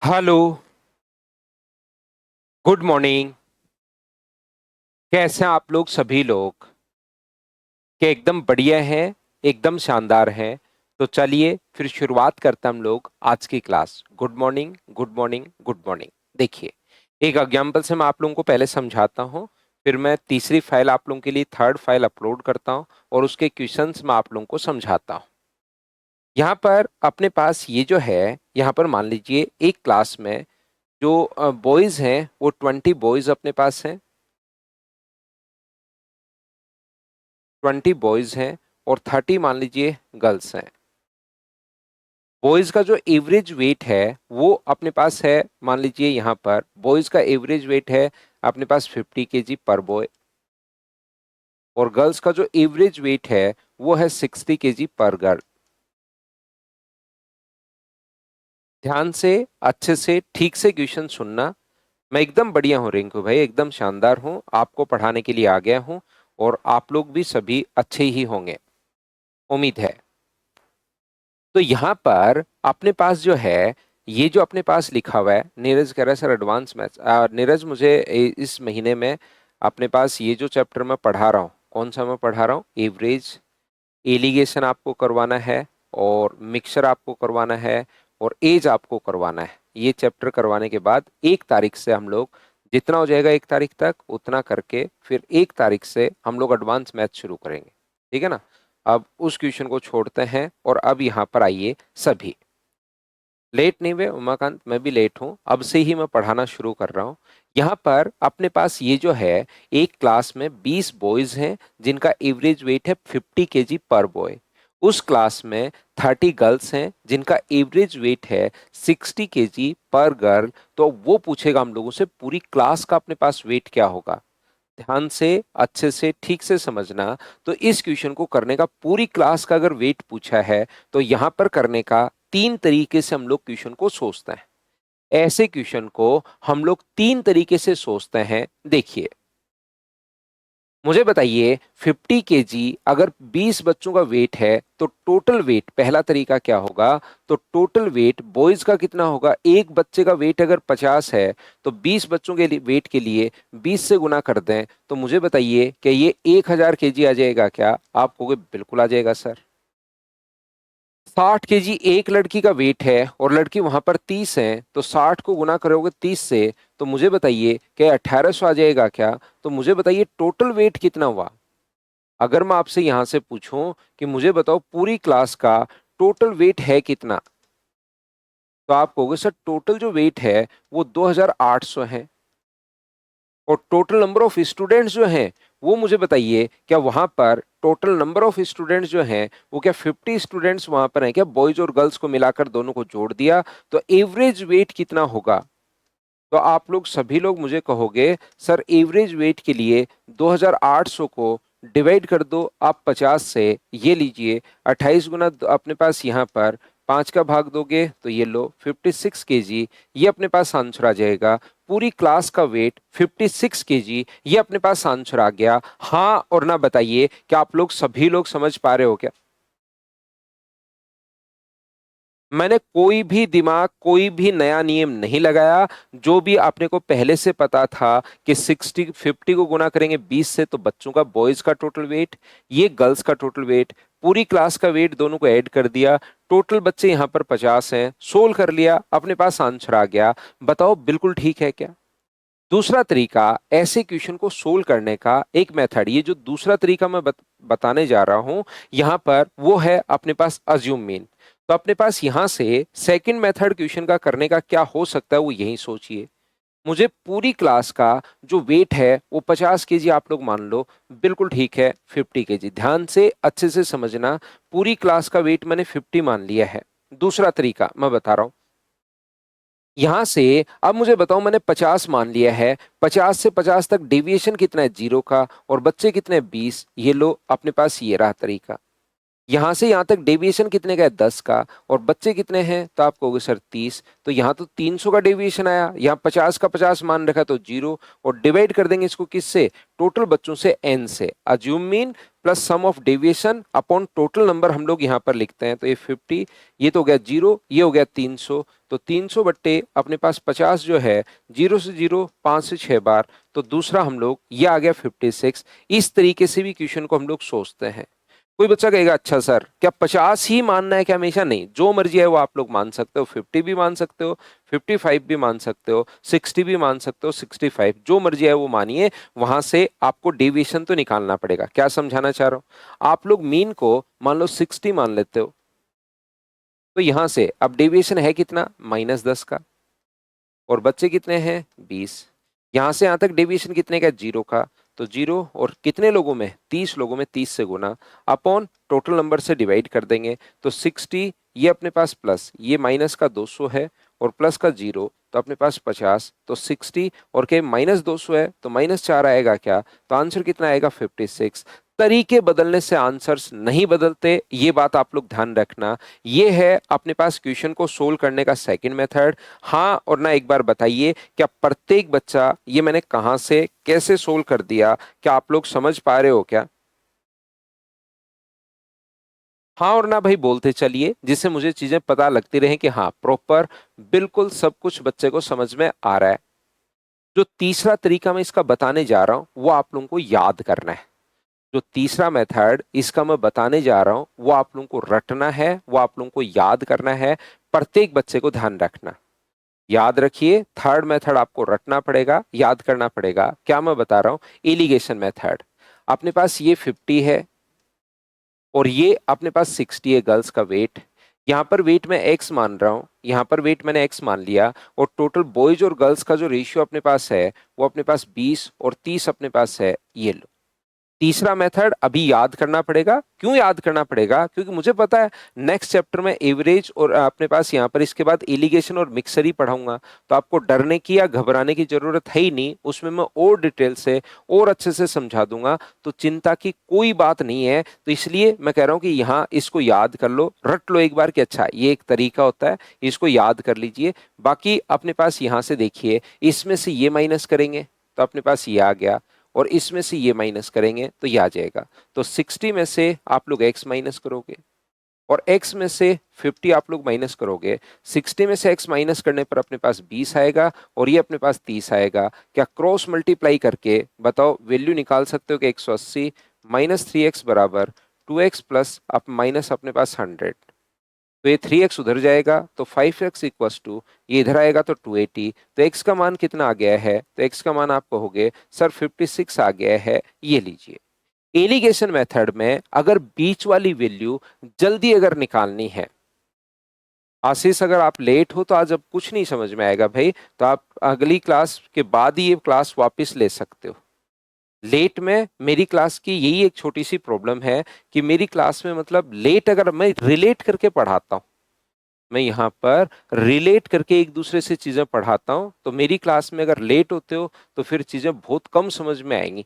Hello. Good morning. कैसे हैं आप लोग सभी लोग? क्या एकदम बढ़िया हैं? एकदम शानदार हैं। तो चलिए फिर शुरुआत करते हैं हम लोग आज की class. Good morning, good morning, good morning. देखिए, एक एग्जाम्पल से मैं आप लोगों को पहले समझाता हूँ। फिर मैं तीसरी फाइल आप लोगों के लिए थर्ड फाइल अपलोड करता हूँ और उसके क्वेश्चंस मैं आप लोगों को समझाता हूँ। यहाँ पर अपने पास ये जो है, यहाँ पर मान लीजिए एक क्लास में जो बॉयज हैं वो 20 बॉयज अपने पास हैं। 20 बॉयज हैं और 30 मान लीजिए गर्ल्स हैं। बॉयज का जो एवरेज वेट है वो अपने पास है, मान लीजिए यहाँ पर बॉयज का एवरेज वेट है अपने पास 50 kg पर बॉय, और गर्ल्स का जो एवरेज वेट है वो है 60 kg पर गर्ल। ध्यान से, अच्छे से, ठीक से क्वेश्चन सुनना। मैं एकदम बढ़िया हूँ रिंकू भाई, एकदम शानदार हूँ, आपको पढ़ाने के लिए आ गया हूँ। और आप लोग भी सभी अच्छे ही होंगे, उम्मीद है। तो यहाँ पर अपने पास जो है, ये जो अपने पास लिखा हुआ है, नीरज कह रहा है सर एडवांस मैथ्स। नीरज मुझे इस महीने में अपने पास ये जो चैप्टर मैं पढ़ा रहा हूँ, कौन सा मैं पढ़ा रहा हूँ, एवरेज, एलिगेशन आपको करवाना है, और मिक्सचर आपको करवाना है, और एज आपको करवाना है। ये चैप्टर करवाने के बाद 1 तारीख से हम लोग जितना हो जाएगा 1 तारीख तक उतना करके फिर 1 तारीख से हम लोग एडवांस मैथ शुरू करेंगे। ठीक है ना? अब उस क्वेश्चन को छोड़ते हैं और अब यहाँ पर आइए सभी। लेट नहीं हुए उमाकांत, मैं भी लेट हूं, अब से ही मैं पढ़ाना शुरू कर रहा हूं। यहाँ पर अपने पास ये जो है, एक क्लास में 20 बॉयज हैं जिनका एवरेज वेट है 50 kg पर बॉय। उस क्लास में 30 गर्ल्स हैं जिनका एवरेज वेट है 60 kg पर गर्ल। तो वो पूछेगा हम लोगों से पूरी क्लास का अपने पास वेट क्या होगा। ध्यान से, अच्छे से, ठीक से समझना। तो इस क्वेश्चन को करने का, पूरी क्लास का अगर वेट पूछा है तो यहां पर करने का 3 तरीके से हम लोग क्वेश्चन को सोचते हैं। ऐसे क्वेश्चन को हम लोग 3 तरीके से सोचते हैं। देखिए, मुझे बताइए 50 kg अगर 20 बच्चों का वेट है तो टोटल वेट, पहला तरीका क्या होगा, तो टोटल वेट बॉयज का कितना होगा। एक बच्चे का वेट अगर 50 है तो 20 बच्चों के वेट के लिए 20 से गुना कर दें तो मुझे बताइए कि ये 1000 kg आ जाएगा क्या? आप कहोगे बिल्कुल आ जाएगा सर। 60 kg एक लड़की का वेट है और लड़की वहां पर 30 है, तो 60 को गुना करोगे 30 से तो मुझे बताइए कि 1800 आ जाएगा क्या? तो मुझे बताइए टोटल वेट कितना हुआ। अगर मैं आपसे यहां से पूछूं कि मुझे बताओ पूरी क्लास का टोटल वेट है कितना, तो आप कहोगे सर टोटल जो वेट है वो 2800 है। और टोटल नंबर ऑफ स्टूडेंट्स जो हैं वो मुझे बताइए, क्या वहां पर टोटल नंबर ऑफ स्टूडेंट्स जो हैं वो क्या 50 स्टूडेंट्स वहां पर हैं क्या? बॉयज और गर्ल्स को मिलाकर दोनों को जोड़ दिया तो एवरेज वेट कितना होगा? तो आप लोग सभी लोग मुझे कहोगे सर एवरेज वेट के लिए 2800 को डिवाइड कर दो आप 50 से। ये लीजिए 28 गुना अपने पास यहाँ पर 5 का भाग दोगे तो ये लो 56 kg, ये अपने पास आंसर आ जाएगा। पूरी क्लास का वेट 56 kg, ये अपने पास आंसर आ गया। हाँ और ना बताइए, क्या आप लोग सभी लोग समझ पा रहे हो क्या? मैंने कोई भी दिमाग, कोई भी नया नियम नहीं लगाया। जो भी आपने को पहले से पता था कि 50 को गुना करेंगे 20 से तो बच्चों का, बॉयज का टोटल वेट, ये गर्ल्स का टोटल वेट, पूरी क्लास का वेट दोनों को ऐड कर दिया। टोटल बच्चे यहाँ पर 50 हैं, सोल्व कर लिया, अपने पास आंसर आ गया। बताओ बिल्कुल ठीक है क्या? दूसरा तरीका ऐसे क्वेश्चन को सोल्व करने का, एक मेथड, ये जो दूसरा तरीका मैं बताने जा रहा हूं यहां पर, वो है अपने पास अज्यूम मीन। तो अपने पास यहां से सेकंड मेथड क्वेश्चन का करने का क्या हो सकता है वो यही सोचिए। मुझे पूरी क्लास का जो वेट है वो 50 kg आप लोग मान लो, बिल्कुल ठीक है 50 kg। ध्यान से अच्छे से समझना, पूरी क्लास का वेट मैंने 50 मान लिया है। दूसरा तरीका मैं बता रहा हूं, यहां से अब मुझे बताओ मैंने 50 मान लिया है, 50 से 50 तक डेविएशन कितना है 0 का, और बच्चे कितने 20। ये लो अपने पास ये रहा तरीका। यहां से यहां तक डेविएशन कितने का है, 10 का, और बच्चे कितने हैं, तो आप कहोगे सर 30, तो यहां तो 300 का डेविएशन आया, यहाँ 50 का 50 मान रखा तो 0, और डिवाइड कर देंगे इसको किससे, टोटल बच्चों से n से, assume mean plus sum of deviation upon total number हम लोग यहाँ पर लिखते हैं, तो ये 50, ये तो हो गया 0, ये हो गया 300, तो 300 बट्टे अपने पास 50 जो है, 0 से 0, 5 से 6 बार, तो दूसरा हम लोग ये आ गया 56। इस तरीके से भी क्वेश्चन को हम लोग सोचते हैं। कोई बच्चा कहेगा अच्छा सर क्या 50 ही मानना है क्या हमेशा, नहीं, जो मर्जी है वो आप लोग मान सकते हो, 50 भी मान सकते हो, 55 भी मान सकते हो, 60 भी मान सकते हो, 65 जो मर्जी है वो मानिए, वहां से आपको डेविएशन तो निकालना पड़ेगा। क्या समझाना चाह रहा हूं, आप लोग मीन को मान लो 60 मान लेते हो, तो यहां से अब डेविएशन है कितना, -10 का, और बच्चे कितने हैं 20, यहां से यहां तक डेविएशन कितने का, 0 का, तो 0, और कितने लोगों में, 30 लोगों में 30 से गुना अपॉन टोटल नंबर से डिवाइड कर देंगे, तो 60, ये अपने पास प्लस, ये माइनस का 200 है, और प्लस का 0, तो अपने पास 50, तो 60 और के -200 है तो -4 आएगा क्या, तो आंसर कितना आएगा 56। तरीके बदलने से आंसर्स नहीं बदलते, ये बात आप लोग ध्यान रखना। ये है अपने पास क्वेश्चन को सोल्व करने का सेकंड मेथड। हाँ और ना एक बार बताइए, क्या प्रत्येक बच्चा ये मैंने कहां से कैसे सोल्व कर दिया, क्या आप लोग समझ पा रहे हो क्या? हाँ और ना भाई बोलते चलिए, जिससे मुझे चीजें पता लगती रहे कि हाँ प्रॉपर बिल्कुल सब कुछ बच्चे को समझ में आ रहा है। जो तीसरा तरीका मैं इसका बताने जा रहा हूं वो आप लोगों को याद करना है। जो तीसरा मेथड इसका मैं बताने जा रहा हूं वो आप लोगों को रटना है, वो आप लोगों को याद करना है, प्रत्येक बच्चे को ध्यान रखना। याद रखिए, थर्ड मेथड आपको रटना पड़ेगा, याद करना पड़ेगा। क्या मैं बता रहा हूं, एलिगेशन मेथड। अपने पास ये 50 है और ये अपने पास 60 है गर्ल्स का वेट। यहाँ पर वेट मैं x मान रहा हूँ, यहाँ पर वेट मैंने x मान लिया, और टोटल बॉयज और गर्ल्स का जो रेशियो अपने पास है वो अपने पास 20 और 30 अपने पास है, ये लो। तीसरा मेथड अभी याद करना पड़ेगा। क्यों याद करना पड़ेगा, क्योंकि मुझे पता है नेक्स्ट चैप्टर में एवरेज और अपने पास यहाँ पर इसके बाद एलिगेशन और मिक्सर ही पढ़ाऊंगा, तो आपको डरने की या घबराने की जरूरत है ही नहीं। उसमें मैं और डिटेल से और अच्छे से समझा दूंगा, तो चिंता की कोई बात नहीं है। तो इसलिए मैं कह रहा हूं कि यहाँ इसको याद कर लो, रट लो एक बार कि अच्छा ये एक तरीका होता है, इसको याद कर लीजिए। बाकी अपने पास यहाँ से देखिए, इसमें से ये माइनस करेंगे तो अपने पास ये आ गया, और इसमें से ये माइनस करेंगे तो ये आ जाएगा। तो 60 में से आप लोग x माइनस करोगे, और x में से 50 आप लोग माइनस करोगे। 60 में से x माइनस करने पर अपने पास 20 आएगा, और ये अपने पास 30 आएगा। क्या क्रॉस मल्टीप्लाई करके बताओ वैल्यू निकाल सकते हो कि 180 माइनस 3x बराबर 2x प्लस अब माइनस अपने पास 100, तो ये 3x उधर जाएगा तो 5x इक्वस टू, ये इधर आएगा तो 280। तो x का मान कितना आ गया है, तो x का मान आप कहोगे सर 56 आ गया है, ये लीजिए। एलिगेशन मेथड में अगर बीच वाली वैल्यू जल्दी अगर निकालनी है, आशीष अगर आप लेट हो तो आज अब कुछ नहीं समझ में आएगा भाई, तो आप अगली क्लास के बाद ही ये क्लास वापस ले सकते हो। लेट में मेरी क्लास की यही एक छोटी सी प्रॉब्लम है कि मेरी क्लास में मतलब लेट अगर मैं रिलेट करके पढ़ाता हूं, मैं यहाँ पर रिलेट करके एक दूसरे से चीजें पढ़ाता हूं, तो मेरी क्लास में अगर लेट होते हो तो फिर चीजें बहुत कम समझ में आएंगी।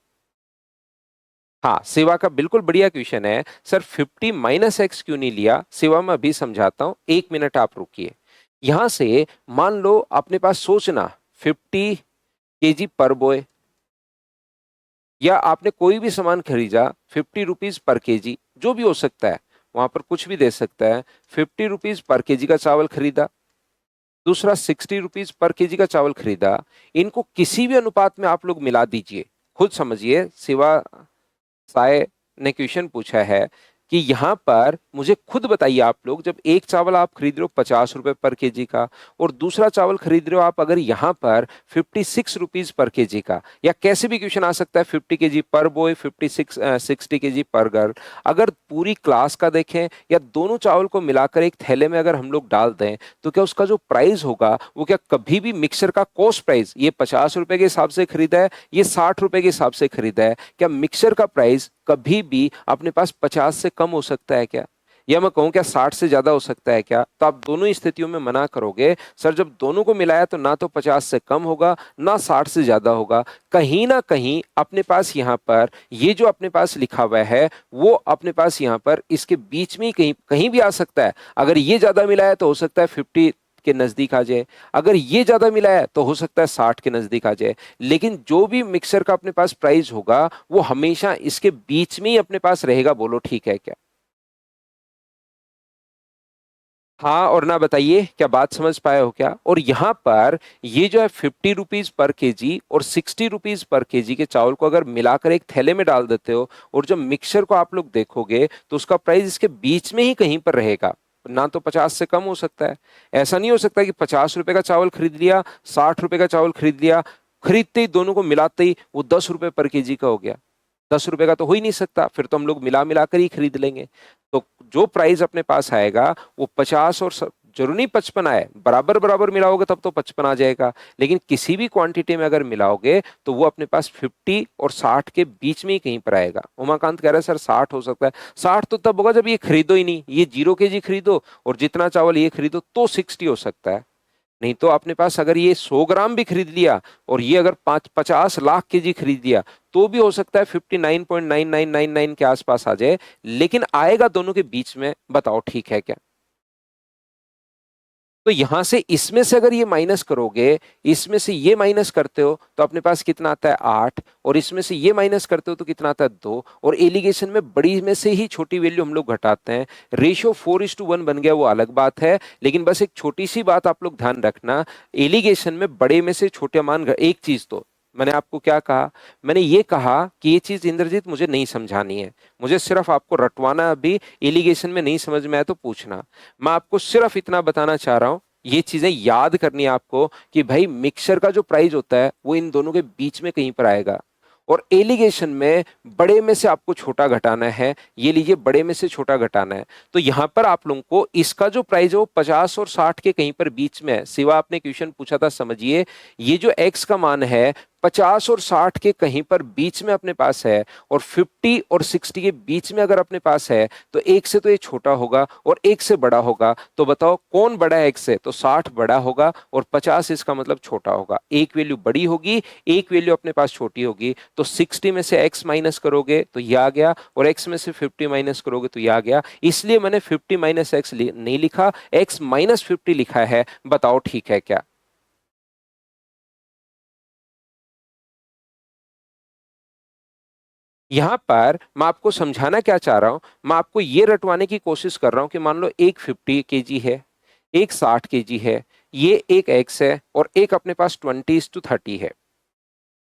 हाँ, सेवा का बिल्कुल बढ़िया क्वेश्चन है सर, 50 माइनस एक्स क्यों नहीं लिया, सेवा में अभी समझाता हूं, 1 मिनट आप रुकिए। यहां से मान लो अपने पास सोचना 50 kg पर बॉय, या आपने कोई भी सामान खरीदा 50 रुपीज पर केजी, जो भी हो सकता है, वहां पर कुछ भी दे सकता है। 50 रुपीज पर केजी का चावल खरीदा, दूसरा 60 रुपीज पर केजी का चावल खरीदा। इनको किसी भी अनुपात में आप लोग मिला दीजिए, खुद समझिए। शिवा साय ने क्वेश्चन पूछा है कि यहाँ पर मुझे खुद बताइए आप लोग, जब एक चावल आप खरीद रहे हो 50 रुपए पर केजी का, और दूसरा चावल खरीद रहे हो आप अगर यहाँ पर 56 रुपीज पर केजी का, या कैसे भी क्वेश्चन आ सकता है 50 kg पर बॉय, 60 kg पर गर्ल, अगर पूरी क्लास का देखें या दोनों चावल को मिलाकर एक थैले में अगर हम लोग डाल दें, तो क्या उसका जो प्राइस होगा वो क्या कभी भी मिक्सर का कॉस्ट प्राइस, ये 50 रुपए के हिसाब से खरीदा है, ये 60 रुपए के हिसाब से खरीदा है, क्या मिक्सर का प्राइस कभी भी अपने पास 50 से कम हो सकता है क्या? या मैं कहूँ क्या 60 से ज्यादा हो सकता है क्या, तो आप दोनों स्थितियों में मना करोगे सर जब दोनों को मिलाया तो ना तो 50 से कम होगा ना 60 से ज्यादा होगा। कहीं ना कहीं अपने पास यहाँ पर ये जो अपने पास लिखा हुआ है वो अपने पास यहाँ पर इसके बीच में ही कहीं कहीं भी आ सकता है। अगर ये ज्यादा मिला है तो हो सकता है 50 के नजदीक आ जाए, अगर ये ज्यादा मिला है तो हो सकता है 60 के नजदीक आ जाए। लेकिन जो भी मिक्सर का अपने पास प्राइस होगा वो हमेशा इसके बीच में ही अपने पास रहेगा। बोलो ठीक है क्या? हाँ और ना, बताइए क्या बात समझ पाए हो क्या? और यहाँ पर ये जो है 50 रुपीज पर केजी और 60 रुपीज पर केजी के चावल को अगर मिलाकर एक थैले में डाल देते हो और जब मिक्सचर को आप लोग देखोगे तो उसका प्राइस इसके बीच में ही कहीं पर रहेगा, ना तो 50 से कम हो सकता है। ऐसा नहीं हो सकता कि 50 रुपए का चावल खरीद लिया, 60 रुपए का चावल खरीद लिया, खरीदते ही दोनों को मिलाते ही वो 10 रुपए पर केजी का हो गया। 10 रुपए का तो हो ही नहीं सकता, फिर तो हम लोग मिला मिला कर ही खरीद लेंगे। तो जो प्राइस अपने पास आएगा वो 50 और जरूर नहीं 55 आए, बराबर बराबर मिलाओगे तब तो 55 आ जाएगा। लेकिन किसी भी क्वांटिटी में अगर मिलाओगे तो वो अपने पास 50 और 60 के बीच में ही कहीं पर आएगा। उमाकांत कह रहा है सर 60 हो सकता है। 60 तो तब होगा जब ये खरीदो ही नहीं, ये 0 केजी खरीदो और जितना चावल ये खरीदो तो 60 हो सकता है। नहीं तो अपने पास अगर ये 100 ग्राम भी खरीद लिया और ये अगर 50 लाख केजी खरीद लिया तो भी हो सकता है 59.9999 के आसपास आ जाए, लेकिन आएगा दोनों के बीच में। बताओ ठीक है क्या? तो यहां से इसमें से अगर ये माइनस करोगे, इसमें से ये माइनस करते हो तो अपने पास कितना आता है 8, और इसमें से ये माइनस करते हो तो कितना आता है 2। और एलिगेशन में बड़ी में से ही छोटी वैल्यू हम लोग घटाते हैं। रेशियो 4:1 बन गया वो अलग बात है, लेकिन बस एक छोटी सी बात आप लोग ध्यान रखना, एलिगेशन में बड़े में से छोटे मान एक चीज तो मैंने आपको क्या कहा, मैंने ये कहा कि ये चीज इंद्रजीत मुझे नहीं समझानी है, मुझे सिर्फ आपको रटवाना है। अभी एलिगेशन में नहीं समझ में आया तो पूछना। मैं आपको सिर्फ इतना बताना चाह रहा हूं, ये चीजें याद करनी है आपको कि भाई मिक्सचर का जो प्राइस होता है वो इन दोनों के बीच में कहीं पर आएगा। और एलिगेशन में बड़े में से आपको छोटा घटाना है, ये लीजिए बड़े में से छोटा घटाना है। तो यहां पर आप लोगों को इसका जो प्राइस है वो 50 और 60 के कहीं पर बीच में है। सिवा आपने क्वेश्चन पूछा था, समझिए ये जो एक्स का मान है 50 और 60 के कहीं पर बीच में अपने पास है, और 50 और 60 के बीच में अगर अपने पास है तो एक से तो ये छोटा होगा और एक से बड़ा होगा। तो बताओ कौन बड़ा है? एक से तो 60 बड़ा होगा और 50 इसका मतलब छोटा होगा। एक वैल्यू बड़ी होगी, एक वैल्यू अपने पास छोटी होगी। तो 60 में से x माइनस करोगे तो ये आ गया, और x में से 50 माइनस करोगे तो ये आ गया। इसलिए मैंने 50 माइनस एक्स नहीं लिखा, x माइनस 50 लिखा है। बताओ ठीक है क्या? यहां पर मैं आपको समझाना क्या चाह रहा हूं, मैं आपको यह रटवाने की कोशिश कर रहा हूं कि मान लो एक 50 केजी है, एक 60 केजी है, ये एक एक्स है और एक अपने पास 20:30 है।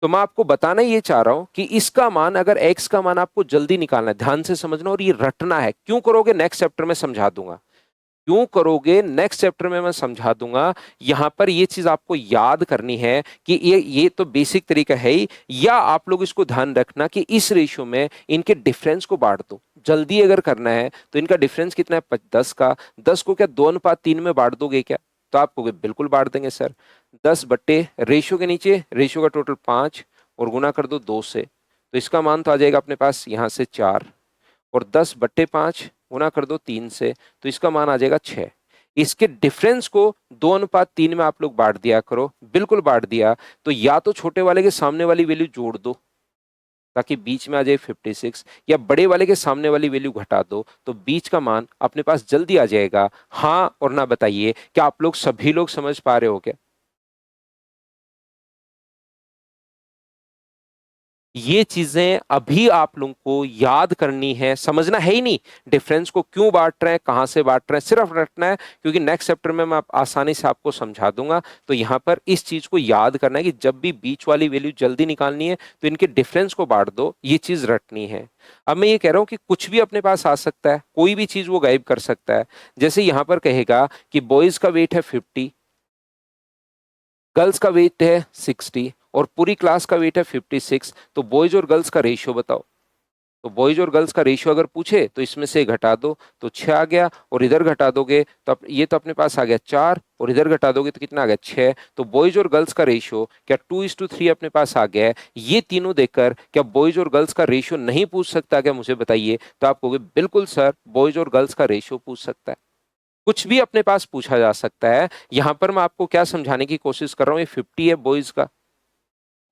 तो मैं आपको बताना ये चाह रहा हूं कि इसका मान, अगर एक्स का मान आपको जल्दी निकालना है, ध्यान से समझना और ये रटना है। क्यों करोगे नेक्स्ट चैप्टर में समझा दूंगा, क्यों करोगे नेक्स्ट चैप्टर में मैं समझा दूंगा। यहां पर ये चीज आपको याद करनी है कि ये तो बेसिक तरीका है ही, या आप लोग इसको ध्यान रखना कि इस रेशियो में इनके डिफरेंस को बांट दो। जल्दी अगर करना है तो इनका डिफरेंस कितना है 10 का, 10 को क्या 2:3 में बांट दोगे क्या? तो आप कहोगे बिल्कुल बांट देंगे सर। 10 बट्टे रेशियो के नीचे रेशियो का टोटल 5 और गुना कर दो 2 से, तो इसका मान तो आ जाएगा अपने पास यहां से 4, और 10/5 गुना कर दो 3 से, तो इसका मान आ जाएगा 6। इसके डिफरेंस को 2:3 में आप लोग बांट दिया करो, बिल्कुल बांट दिया तो या तो छोटे वाले के सामने वाली वैल्यू जोड़ दो ताकि बीच में आ जाए 56, या बड़े वाले के सामने वाली वैल्यू घटा दो तो बीच का मान अपने पास जल्दी आ जाएगा। हाँ और ना, बताइए क्या आप लोग सभी लोग समझ पा रहे हो क्या? ये चीजें अभी आप लोगों को याद करनी है, समझना है ही नहीं। डिफरेंस को क्यों बांट रहे हैं, कहां से बांट रहे हैं, सिर्फ रटना है, क्योंकि नेक्स्ट चैप्टर में मैं आसानी से आपको समझा दूंगा। तो यहां पर इस चीज को याद करना है कि जब भी बीच वाली वैल्यू जल्दी निकालनी है तो इनके डिफरेंस को बांट दो, ये चीज रटनी है। अब मैं ये कह रहा हूं कि कुछ भी अपने पास आ सकता है, कोई भी चीज वो गायब कर सकता है। जैसे यहां पर कहेगा कि बॉयज का वेट है 50, गर्ल्स का वेट है 60 और पूरी क्लास का वेट है 56, तो बॉयज और गर्ल्स का रेशियो बताओ। तो बॉयज और गर्ल्स का रेशियो अगर पूछे तो इसमें से घटा दो तो 6 आ गया, और इधर घटा दोगे तो ये तो अपने पास आ गया 4, और इधर घटा दोगे तो कितना आ गया 6। तो बॉयज और गर्ल्स का रेशियो क्या 2:3 अपने पास आ गया है। ये तीनों देखकर क्या बॉयज और गर्ल्स का रेशियो नहीं पूछ सकता क्या, मुझे बताइए। तो आप कहोगे बिल्कुल सर, बॉयज और गर्ल्स का रेशियो पूछ सकता है, कुछ भी अपने पास पूछा जा सकता है। यहां पर मैं आपको क्या समझाने की कोशिश कर रहा हूँ, ये 50 है बॉयज का,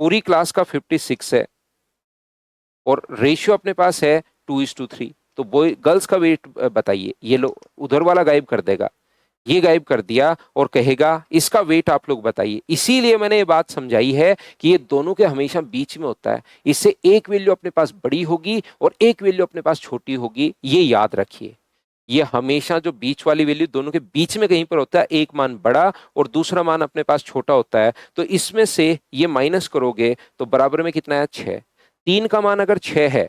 पूरी क्लास का 56 है, और रेशियो अपने पास है 2:3। तो बॉय गर्ल्स का वेट बताइए। ये लो, उधर वाला गायब कर देगा, ये गायब कर दिया, और कहेगा इसका वेट आप लोग बताइए। इसीलिए मैंने ये बात समझाई है कि ये दोनों के हमेशा बीच में होता है। इससे एक वैल्यू अपने पास बड़ी होगी और एक वैल्यू अपने पास छोटी होगी, ये याद रखिए। ये हमेशा जो बीच वाली वैल्यू दोनों के बीच में कहीं पर होता है, एक मान बड़ा और दूसरा मान अपने पास छोटा होता है। तो इसमें से ये माइनस करोगे तो बराबर में कितना है 6। 3 का मान अगर 6 है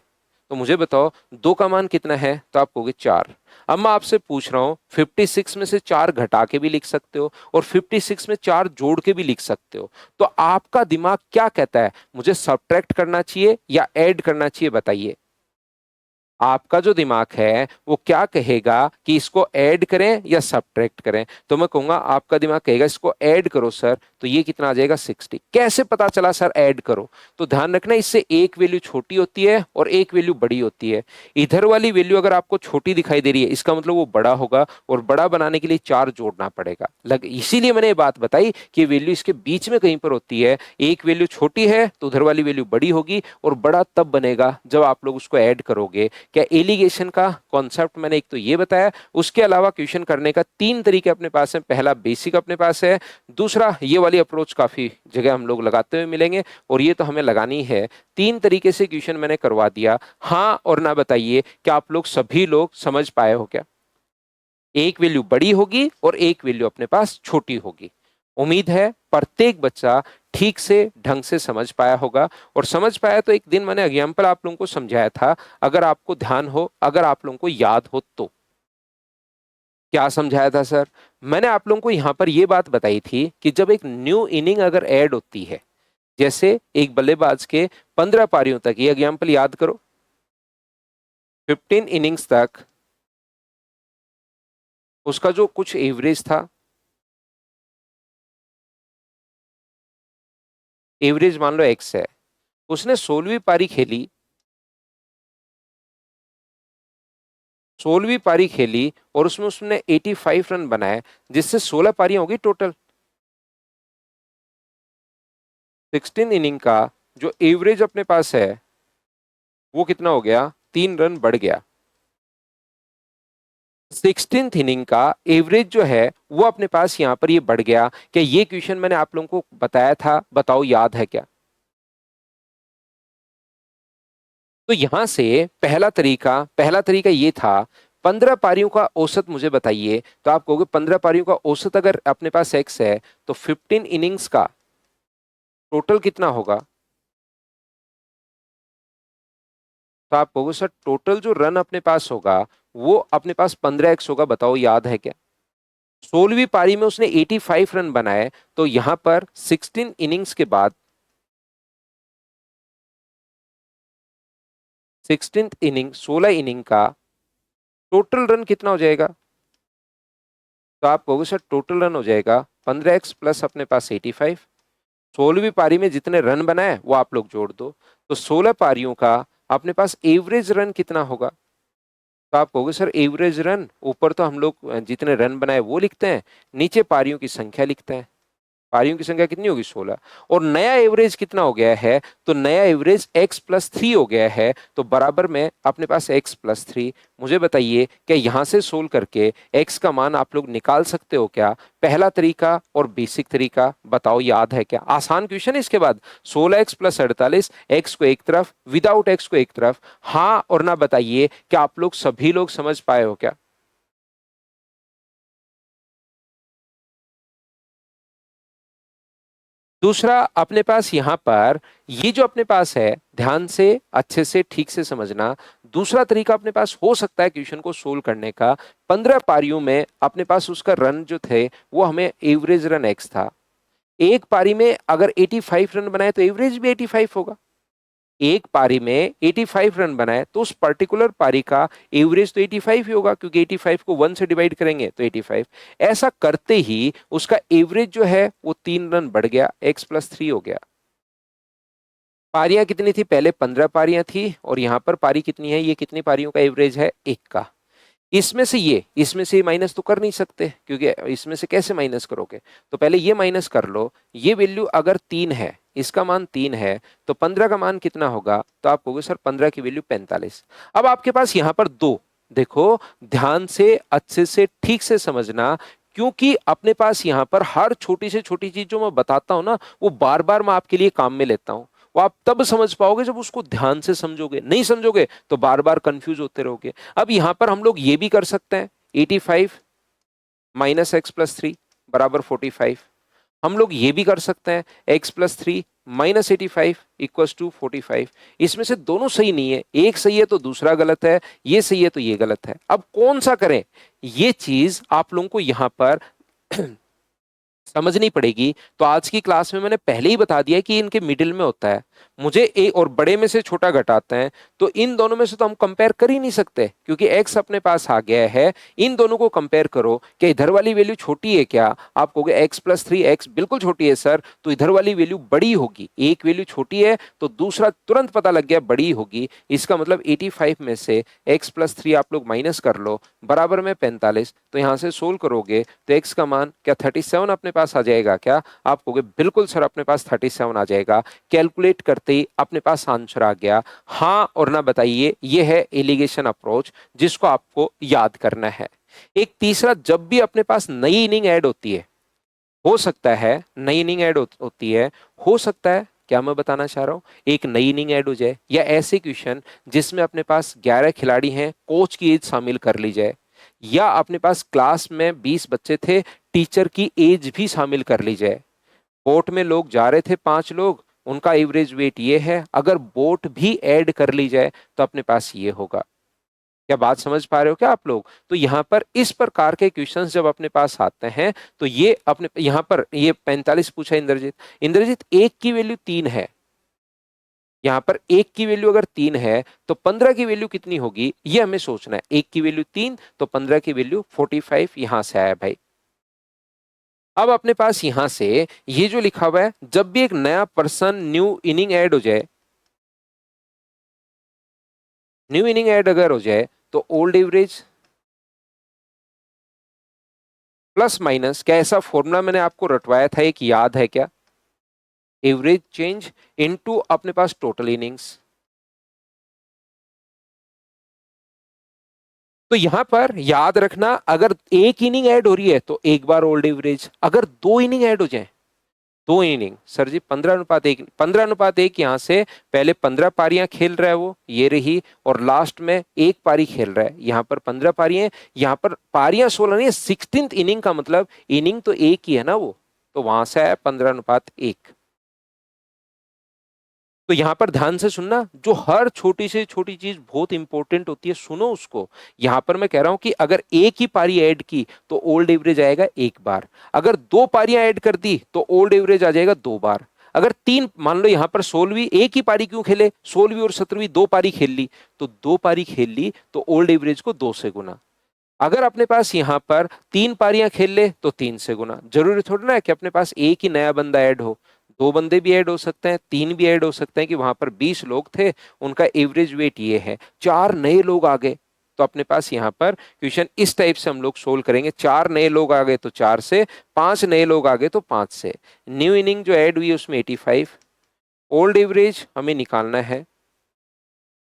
तो मुझे बताओ 2 का मान कितना है, तो आप कहोगे 4। अब मैं आपसे पूछ रहा हूं 56 में से 4 घटा के भी लिख सकते हो और 56 में 4 जोड़ के भी लिख सकते हो। तो आपका दिमाग क्या कहता है, मुझे सब्ट्रैक्ट करना चाहिए या ऐड करना चाहिए, बताइए। आपका जो दिमाग है वो क्या कहेगा कि इसको ऐड करें या सब्ट्रैक्ट करें। तो मैं कहूंगा आपका दिमाग कहेगा इसको ऐड करो सर। तो ये कितना आ जाएगा 60। कैसे पता चला सर ऐड करो, तो ध्यान रखना इससे एक वैल्यू छोटी होती है और एक वैल्यू बड़ी होती है। इधर वाली वैल्यू अगर आपको छोटी दिखाई दे रही है इसका मतलब वो बड़ा होगा, और बड़ा बनाने के लिए 4 जोड़ना पड़ेगा। इसीलिए मैंने ये बात बताई कि वैल्यू इसके बीच में कहीं पर होती है। एक वैल्यू छोटी है तो उधर वाली वैल्यू बड़ी होगी, और बड़ा तब बनेगा जब आप लोग उसको ऐड करोगे। क्या एलिगेशन का कॉन्सेप्ट मैंने एक तो ये बताया, उसके अलावा क्वेश्चन करने का 3 तरीके अपने पास है। पहला बेसिक अपने पास है, दूसरा ये वाली अप्रोच काफी जगह हम लोग लगाते हुए मिलेंगे, और ये तो हमें लगानी है। 3 तरीके से क्वेश्चन मैंने करवा दिया। हाँ और ना बताइए कि आप लोग सभी लोग समझ पाए हो क्या। एक वैल्यू बड़ी होगी और एक वैल्यू अपने पास छोटी होगी। उम्मीद है प्रत्येक बच्चा ठीक से ढंग से समझ पाया होगा, और समझ पाया तो एक दिन मैंने एग्जाम्पल आप लोगों को समझाया था, अगर आपको ध्यान हो, अगर आप लोगों को याद हो तो। क्या समझाया था सर? मैंने आप लोगों को यहां पर यह बात बताई थी कि जब एक न्यू इनिंग अगर ऐड होती है, जैसे एक बल्लेबाज के 15 पारियों तक, ये एग्जाम्पल याद करो, 15 इनिंग्स तक उसका जो कुछ एवरेज था, एवरेज मान लो एक्स है, उसने 16वीं पारी खेली, 16वीं पारी खेली और उसमें उसने 85 रन बनाए, जिससे 16 पारियां होगी टोटल। 16 इनिंग का जो एवरेज अपने पास है वो कितना हो गया, 3 रन बढ़ गया। 16th इनिंग का एवरेज जो है वो अपने पास यहां पर ये बढ़ गया। क्या ये क्वेश्चन मैंने आप लोगों को बताया था, बताओ याद है क्या? तो यहां से पहला तरीका ये था, 15 पारियों का औसत मुझे बताइए। तो आप कहोगे 15 पारियों का औसत अगर अपने पास एक्स है तो 15 इनिंग्स का टोटल कितना होगा। तो आप कहोगे सर टोटल जो रन अपने पास होगा वो अपने पास 15x होगा, बताओ याद है क्या? 16वीं पारी में उसने 85 रन बनाए, तो यहां पर 16 इनिंग्स के बाद 16th इनिंग 16 इनिंग का टोटल रन कितना हो जाएगा। तो आप कहोगे सर टोटल रन हो जाएगा 15x प्लस अपने पास 85। 16वीं पारी में जितने रन बनाए वो आप लोग जोड़ दो, तो 16 पारियों का अपने पास एवरेज रन कितना होगा। तो आप कहोगे सर एवरेज रन, ऊपर तो हम लोग जितने रन बनाए वो लिखते हैं, नीचे पारियों की संख्या लिखते हैं। पारियों की संख्या कितनी होगी 16, और नया एवरेज कितना हो गया है, तो नया एवरेज x+3 हो गया है, तो बराबर में अपने पास x+3। मुझे बताइए क्या यहां से सोल्व करके x का मान आप लोग निकाल सकते हो क्या? पहला तरीका और बेसिक तरीका बताओ याद है क्या? आसान क्वेश्चन है। इसके बाद 16x+48, x को एक तरफ, विदाउट x को एक तरफ। हाँ और ना बताइए क्या आप लोग सभी लोग समझ पाए हो क्या? दूसरा अपने पास यहां पर ये जो अपने पास है, ध्यान से अच्छे से ठीक से समझना। दूसरा तरीका अपने पास हो सकता है क्वेश्चन को सोल्व करने का। 15 पारियों में अपने पास उसका रन जो थे वो हमें एवरेज रन एक्स था। एक पारी में अगर 85 रन बनाए तो एवरेज भी 85 होगा। एक पारी में 85 रन बनाए तो उस पर्टिकुलर पारी का एवरेज तो 85 ही होगा, क्योंकि 85 को 1 से डिवाइड करेंगे तो 85। ऐसा करते ही उसका एवरेज जो है वो 3 रन बढ़ गया, x+3 हो गया। पारियां कितनी थी, पहले 15 पारियां थी, और यहां पर पारी कितनी है, ये कितनी पारियों का एवरेज है, एक का। इसमें से माइनस तो कर नहीं सकते, क्योंकि इसमें से कैसे माइनस करोगे, तो पहले ये माइनस कर लो। ये वैल्यू अगर 3 है, इसका मान 3 है, तो 15 का मान कितना होगा, तो आप कहोगे सर 15 की वैल्यू 45। अब आपके पास यहां पर दो, देखो ध्यान से अच्छे से ठीक से समझना, क्योंकि अपने पास यहां पर हर छोटी से छोटी चीज जो मैं बताता हूं ना, वो बार बार मैं आपके लिए काम में लेता हूं। वो आप तब समझ पाओगे जब उसको ध्यान से समझोगे, नहीं समझोगे तो बार बार कंफ्यूज होते रहोगे। अब यहां पर हम लोग ये भी कर सकते हैं, 85 माइनस x+3 बराबर 45। हम लोग ये भी कर सकते हैं, x+3 माइनस 85 इक्वल टू 45। इसमें से दोनों सही नहीं है, एक सही है तो दूसरा गलत है, ये सही है तो ये गलत है। अब कौन सा करें, ये चीज आप लोगों को यहां पर समझनी पड़ेगी। तो आज की क्लास में मैंने पहले ही बता दिया कि इनके मिडिल में होता है, मुझे ए और बड़े में से छोटा घटाते हैं, तो इन दोनों में से तो हम कंपेयर कर ही नहीं सकते, क्योंकि एक्स अपने पास आ गया है। इन दोनों को कंपेयर करो कि इधर वाली वैल्यू छोटी है क्या, आप कहोगे x+3, एक्स बिल्कुल छोटी है सर, तो इधर वाली वैल्यू बड़ी होगी। एक वैल्यू छोटी है तो दूसरा तुरंत पता लग गया बड़ी होगी। इसका मतलब 85 में से x+3 आप लोग माइनस कर लो, बराबर में 45। तो यहां से सोल्व करोगे तो x का मान क्या 37 अपने पास आ जाएगा क्या, आप कहोगे बिल्कुल सर अपने पास 37 आ जाएगा। कैलकुलेट करते ही अपने पास आंसर आ गया। हाँ और ना बताइए, ये है एलिगेशन अप्रोच जिसको आपको याद करना है। एक तीसरा, जब भी अपने पास नई इनिंग ऐड होती है, हो सकता है नई इनिंग ऐड होती है, हो सकता है, क्या मैं बताना चाह रहा हूं, एक नई इनिंग ऐड हो जाए, या ऐसे क्वेश्चन जिसमें अपने पास 11 खिलाड़ी हैं, कोच की एज शामिल कर ली जाए, या अपने पास क्लास में 20 बच्चे थे, टीचर की एज भी शामिल कर ली जाए। बोट में लोग जा रहे थे 5 लोग, उनका एवरेज वेट ये है, अगर बोट भी ऐड कर ली जाए तो अपने पास ये होगा। क्या बात समझ पा रहे हो क्या आप लोग? तो यहां पर इस प्रकार के क्वेश्चंस जब अपने पास आते हैं, तो ये अपने यहां पर ये 45 पूछा इंद्रजीत। इंद्रजीत एक की वैल्यू 3 है, यहां पर एक की वैल्यू अगर 3 है तो 15 की वैल्यू कितनी होगी, ये हमें सोचना है। एक की वैल्यू 3 तो 15 की वैल्यू 45 यहां से आया भाई। अब अपने पास यहां से ये जो लिखा हुआ है, जब भी एक नया पर्सन न्यू इनिंग ऐड हो जाए, न्यू इनिंग ऐड अगर हो जाए, तो ओल्ड एवरेज प्लस माइनस, क्या ऐसा फॉर्मूला मैंने आपको रटवाया था, एक याद है क्या, एवरेज चेंज इनटू अपने पास टोटल इनिंग्स। तो यहां पर याद रखना, अगर एक इनिंग ऐड हो रही है तो एक बार ओल्ड एवरेज, अगर दो इनिंग ऐड हो जाए, दो इनिंग सर जी 15:1, 15:1 यहां से पहले 15 पारियां खेल रहा है वो, ये रही, और लास्ट में एक पारी खेल रहा है, यहां पर 15 पारियां, यहां पर पारियां 16 नहीं, 16th इनिंग का मतलब इनिंग तो एक ही है ना वो, तो वहां से आया 15:1। तो यहां पर ध्यान से सुनना, जो हर छोटी से छोटी चीज बहुत इंपॉर्टेंट होती है, सुनो उसको। यहां पर मैं कह रहा हूं कि अगर एक ही पारी ऐड की तो ओल्ड एवरेज आएगा एक बार, अगर दो पारियां ऐड कर दी तो ओल्ड एवरेज आ जाएगा दो बार, अगर तीन, मान लो यहां पर 16वीं एक ही पारी क्यों खेले, 16वीं और 17वीं दो पारी खेल ली, तो दो पारी खेल ली तो ओल्ड एवरेज को दो से गुना। अगर अपने पास यहां पर तीन पारियां खेल ले तो तीन से गुना। जरूरी थोड़ी ना है कि अपने पास एक ही नया बंदा ऐड हो, दो बंदे भी ऐड हो सकते हैं, तीन भी ऐड हो सकते हैं, कि वहां पर 20 लोग थे, उनका एवरेज वेट ये है, चार नए लोग आ गए, तो अपने पास यहां पर क्वेश्चन इस टाइप से हम लोग सोल्व करेंगे। चार नए लोग आ गए तो चार से, पांच नए लोग आ गए तो पांच से। न्यू इनिंग जो ऐड हुई उसमें 85, ओल्ड एवरेज हमें निकालना है,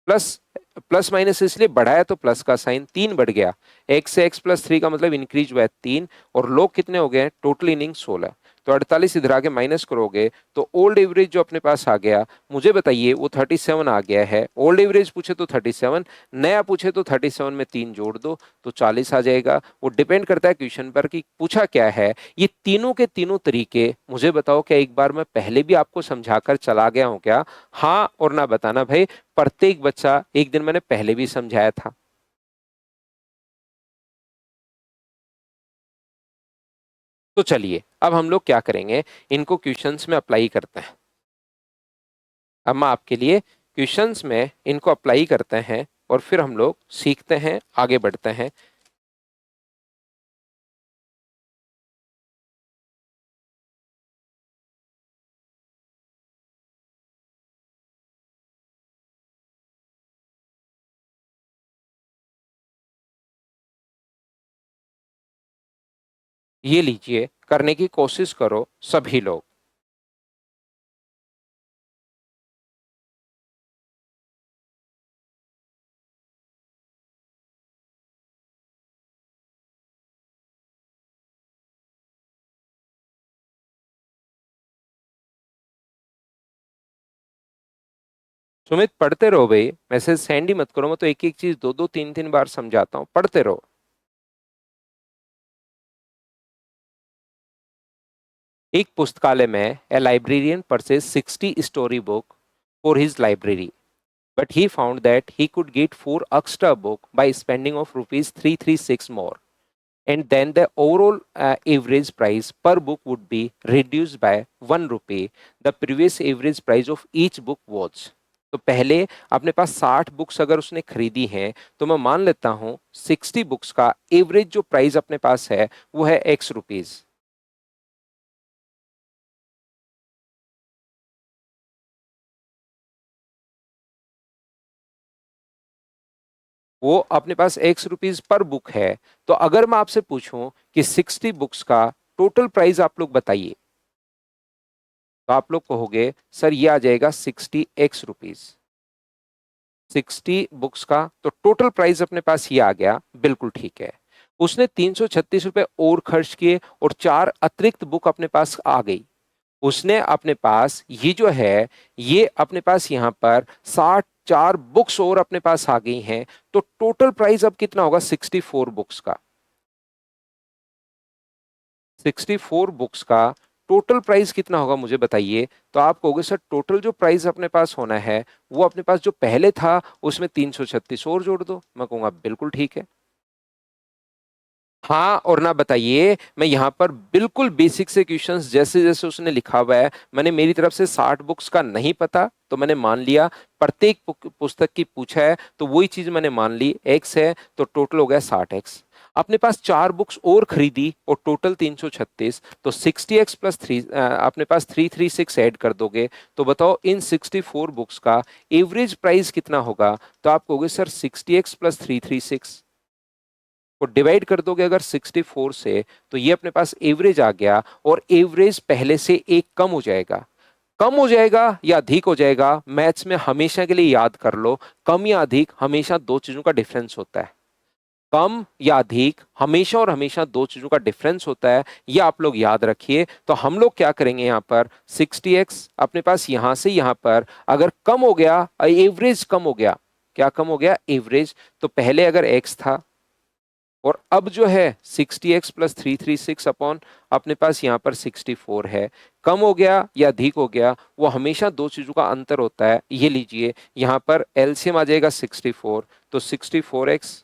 प्लस, प्लस माइनस इसलिए बढ़ाया तो प्लस का साइन, तीन बढ़ गया, एक्स से x+3 का मतलब इंक्रीज हुआ है तीन, और लोग कितने हो गए, टोटल इनिंग 16, तो 48 इधर आके माइनस करोगे तो ओल्ड एवरेज जो अपने पास आ गया, मुझे बताइए वो 37 आ गया है। ओल्ड एवरेज पूछे तो 37, नया पूछे तो 37 में तीन जोड़ दो तो 40 आ जाएगा। वो डिपेंड करता है क्वेश्चन पर कि पूछा क्या है। ये तीनों के तीनों तरीके मुझे बताओ, क्या एक बार मैं पहले भी आपको समझाकर चला गया हूं क्या? हाँ और ना बताना भाई, प्रत्येक बच्चा, एक दिन मैंने पहले भी समझाया था। तो चलिए अब हम लोग क्या करेंगे, इनको क्वेश्चंस में अप्लाई करते हैं। अब मैं आपके लिए क्वेश्चंस में इनको अप्लाई करते हैं और फिर हम लोग सीखते हैं, आगे बढ़ते हैं। ये लीजिए, करने की कोशिश करो सभी लोग। सुमित पढ़ते रहो भाई, मैसेज सेंड ही मत करो, मैं तो एक एक चीज दो दो तीन तीन बार समझाता हूँ, पढ़ते रहो। एक पुस्तकालय में a librarian purchase 60 story book for his library, but he found that he could get 4 extra book by spending of rupees 336 more, and then the overall average price per book would be reduced by 1 rupee. The previous average price of each book was, तो पहले अपने पास 60 books अगर उसने खरीदी हैं तो मैं मान लेता हूं 60 बुक्स का एवरेज जो प्राइस अपने पास है वो है एक्स रुपीज। वो अपने पास एक्स रुपीज पर बुक है। तो अगर मैं आपसे पूछूं कि 60 बुक्स का टोटल प्राइस आप लोग बताइए, तो आप लोग कहोगे सर ये आ जाएगा 60 एक्स रुपीज। 60 बुक्स का तो टोटल प्राइस अपने पास ये आ गया, बिल्कुल ठीक है। उसने 336 रुपए और खर्च किए और 4 अतिरिक्त बुक अपने पास आ गई। उसने अपने पास ये जो है, ये अपने पास यहाँ पर 64 बुक्स और अपने पास आ गई हैं। तो टोटल प्राइस अब कितना होगा 64 बुक्स का? 64 बुक्स का टोटल प्राइस कितना होगा मुझे बताइए। तो आप कहोगे सर टोटल जो प्राइस अपने पास होना है वो अपने पास जो पहले था उसमें 336 और जोड़ दो। मैं कहूंगा बिल्कुल ठीक है। हाँ और ना बताइए, मैं यहाँ पर बिल्कुल बेसिक से क्वेश्चंस जैसे जैसे उसने लिखा हुआ है, मैंने मेरी तरफ से 60 बुक्स का नहीं पता तो मैंने मान लिया प्रत्येक पुस्तक की पूछा है तो वही चीज मैंने मान ली, एक्स है तो टोटल हो गया 60 एक्स। अपने पास 4 बुक्स और खरीदी और टोटल 336, तो 60 एक्स प्लस 3 अपने पास 336 ऐड कर दोगे तो बताओ इन 64 बुक्स का एवरेज प्राइस कितना होगा। तो आप कहोगे सर 60 एक्स प्लस 336 को डिवाइड कर दोगे अगर 64 से तो ये अपने पास एवरेज आ गया, और एवरेज पहले से एक कम हो जाएगा। कम हो जाएगा या अधिक हो जाएगा, मैथ्स में हमेशा के लिए याद कर लो, कम या अधिक हमेशा दो चीजों का डिफरेंस होता है। कम या अधिक हमेशा और हमेशा दो चीजों का डिफरेंस होता है, ये आप लोग याद रखिए। तो हम लोग क्या करेंगे यहाँ पर 60 एक्स अपने पास यहां से यहां पर अगर कम हो गया, एवरेज कम हो गया, क्या कम हो गया एवरेज, तो पहले अगर एक्स था और अब जो है 60 एक्स प्लस 336 अपॉन अपने पास यहाँ पर 64 है, कम हो गया या अधिक हो गया वो हमेशा दो चीजों का अंतर होता है। ये लीजिए यहाँ पर एलसीएम आ जाएगा 64, तो 64 एक्स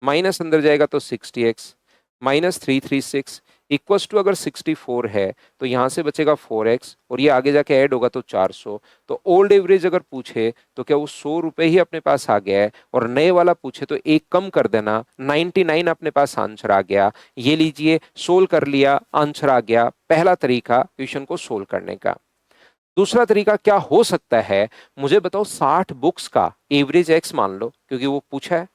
माइनस अंदर जाएगा तो 60 एक्स माइनस 336 इक्वस टू अगर 64 है तो यहां से बचेगा 4 एक्स और ये आगे जाके ऐड होगा तो 400। तो ओल्ड एवरेज अगर पूछे तो क्या वो 100 रुपए ही अपने पास आ गया है, और नए वाला पूछे तो एक कम कर देना, 99 अपने पास आंसर आ गया। ये लीजिए सोल्व कर लिया, आंसर आ गया। पहला तरीका क्वेश्चन को सोल्व करने का। दूसरा तरीका क्या हो सकता है मुझे बताओ, 60 बुक्स का एवरेज एक्स मान लो क्योंकि वो पूछा है।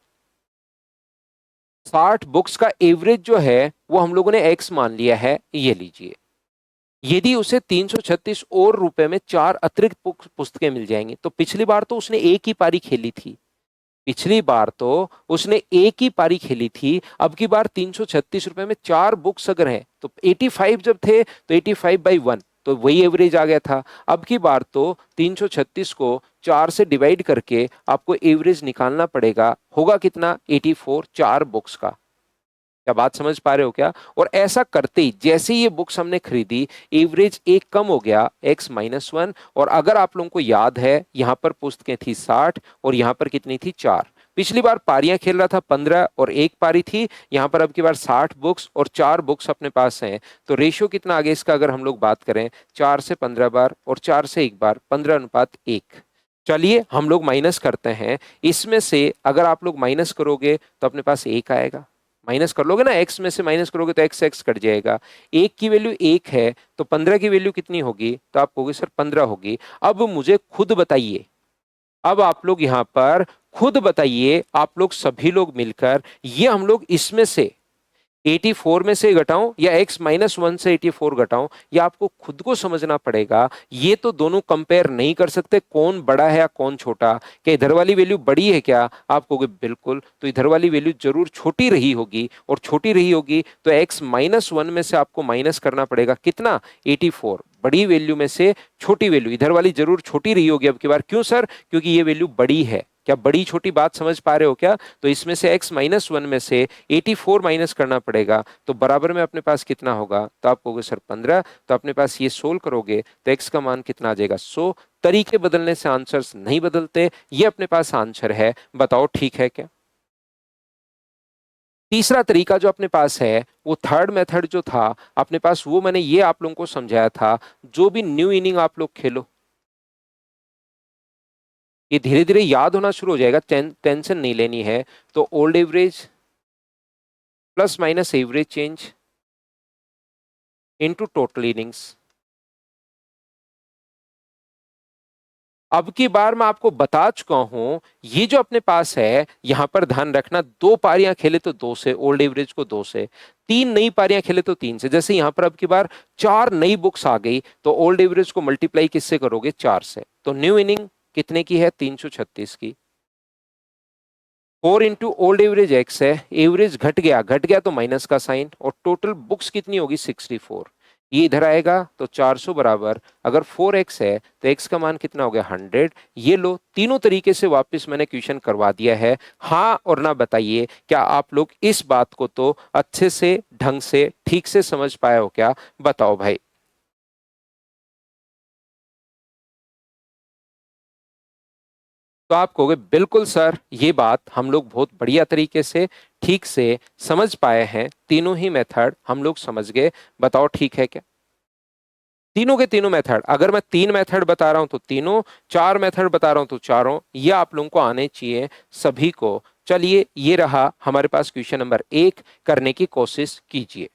60 बुक्स का एवरेज जो है वो हम लोगों ने एक्स मान लिया है। ये लीजिए, यदि उसे 336 और रुपए में 4 अतिरिक्त पुस्तकें मिल जाएंगी, तो पिछली बार तो उसने एक ही पारी खेली थी, पिछली बार तो उसने एक ही पारी खेली थी, अब की बार 336 रुपए में 4 बुक्स अगर हैं तो 85 जब थे तो 85/1 तो वही एवरेज आ गया था। अब की बार तो 336 को 4 से डिवाइड करके आपको एवरेज निकालना पड़ेगा, होगा कितना 84, 4 बुक्स का। क्या बात समझ पा रहे हो क्या? और ऐसा करते ही जैसे ये बुक्स हमने खरीदी, एवरेज एक कम हो गया x-1। और अगर आप लोगों को याद है यहाँ पर पुस्तकें थी 60 और यहाँ पर कितनी थी 4। पिछली बार पारियां खेल रहा था 15 और एक पारी थी, यहाँ पर अब की बार 60 बुक्स और 4 बुक्स अपने पास हैं। तो रेशियो कितना आ गया इसका अगर हम लोग बात करें, 4 से 15 बार और 4 से एक बार, 15:1। चलिए हम लोग माइनस करते हैं। इसमें से अगर आप लोग माइनस करोगे तो अपने पास एक आएगा। माइनस कर लोगे ना, एक्स में से माइनस करोगे तो एक्स एक्स कट जाएगा। एक की वैल्यू एक है तो 15 की वैल्यू कितनी होगी, तो आप कहोगे सर 15 होगी। अब मुझे खुद बताइए, अब आप लोग यहां पर खुद बताइए, आप लोग सभी लोग मिलकर, ये हम लोग इसमें से 84 में से घटाऊं या x -1 से 84 घटाऊं, ये आपको खुद को समझना पड़ेगा। ये तो दोनों कंपेयर नहीं कर सकते, कौन बड़ा है या कौन छोटा। क्या इधर वाली वैल्यू बड़ी है क्या, आप कहोगे बिल्कुल, तो इधर वाली वैल्यू जरूर छोटी रही होगी, और छोटी रही होगी तो x -1 में से आपको माइनस करना पड़ेगा कितना, 84। बड़ी वैल्यू में से छोटी वैल्यू, इधर वाली जरूर छोटी रही होगी अब की बार। क्यों सर, क्योंकि ये वैल्यू बड़ी है। क्या बड़ी छोटी बात समझ पा रहे हो क्या, तो इसमें से x-1 में से 84 माइनस करना पड़ेगा, तो बराबर में अपने पास कितना होगा, तो आप कहोगे सर 15। तो अपने पास ये सोल्व करोगे तो x का मान कितना आ जाएगा 100। तरीके बदलने से आंसर्स नहीं बदलते, ये अपने पास आंसर है। बताओ ठीक है क्या। तीसरा तरीका जो अपने पास है, वो थर्ड मेथड जो था अपने पास, वो मैंने ये आप लोगों को समझाया था। जो भी न्यू इनिंग आप लोग खेलो, ये धीरे धीरे याद होना शुरू हो जाएगा, टेंशन नहीं लेनी है। तो old average plus minus average change into total innings. अब की बार मैं आपको बता चुका हूं, ये जो अपने पास है, यहां पर ध्यान रखना, दो पारियां खेले तो दो से, ओल्ड एवरेज को दो से, तीन नई पारियां खेले तो तीन से। जैसे यहां पर अब की बार चार नई बुक्स आ गई, तो ओल्ड एवरेज को मल्टीप्लाई किससे करोगे, चार से। तो न्यू इनिंग कितने की है, 336 की। 4 इंटू ओल्ड एवरेज एक्स है, एवरेज घट गया तो माइनस का साइन, और टोटल बुक्स कितनी होगी 64। ये इधर आएगा तो 400 बराबर, अगर 4x है तो x का मान कितना हो गया 100। ये लो, तीनों तरीके से वापस मैंने क्वेश्चन करवा दिया है। हाँ और ना बताइए, क्या आप लोग इस बात को तो अच्छे से, ढंग से, ठीक से समझ पाए हो क्या, बताओ भाई। तो आप कहोगे बिल्कुल सर, ये बात हम लोग बहुत बढ़िया तरीके से, ठीक से समझ पाए हैं, तीनों ही मेथड हम लोग समझ गए। बताओ ठीक है क्या। तीनों के तीनों मेथड, अगर मैं तीन मेथड बता रहा हूं तो तीनों, चार मेथड बता रहा हूं तो चारों, ये आप लोगों को आने चाहिए सभी को। चलिए ये रहा हमारे पास क्वेश्चन नंबर 1, करने की कोशिश कीजिए।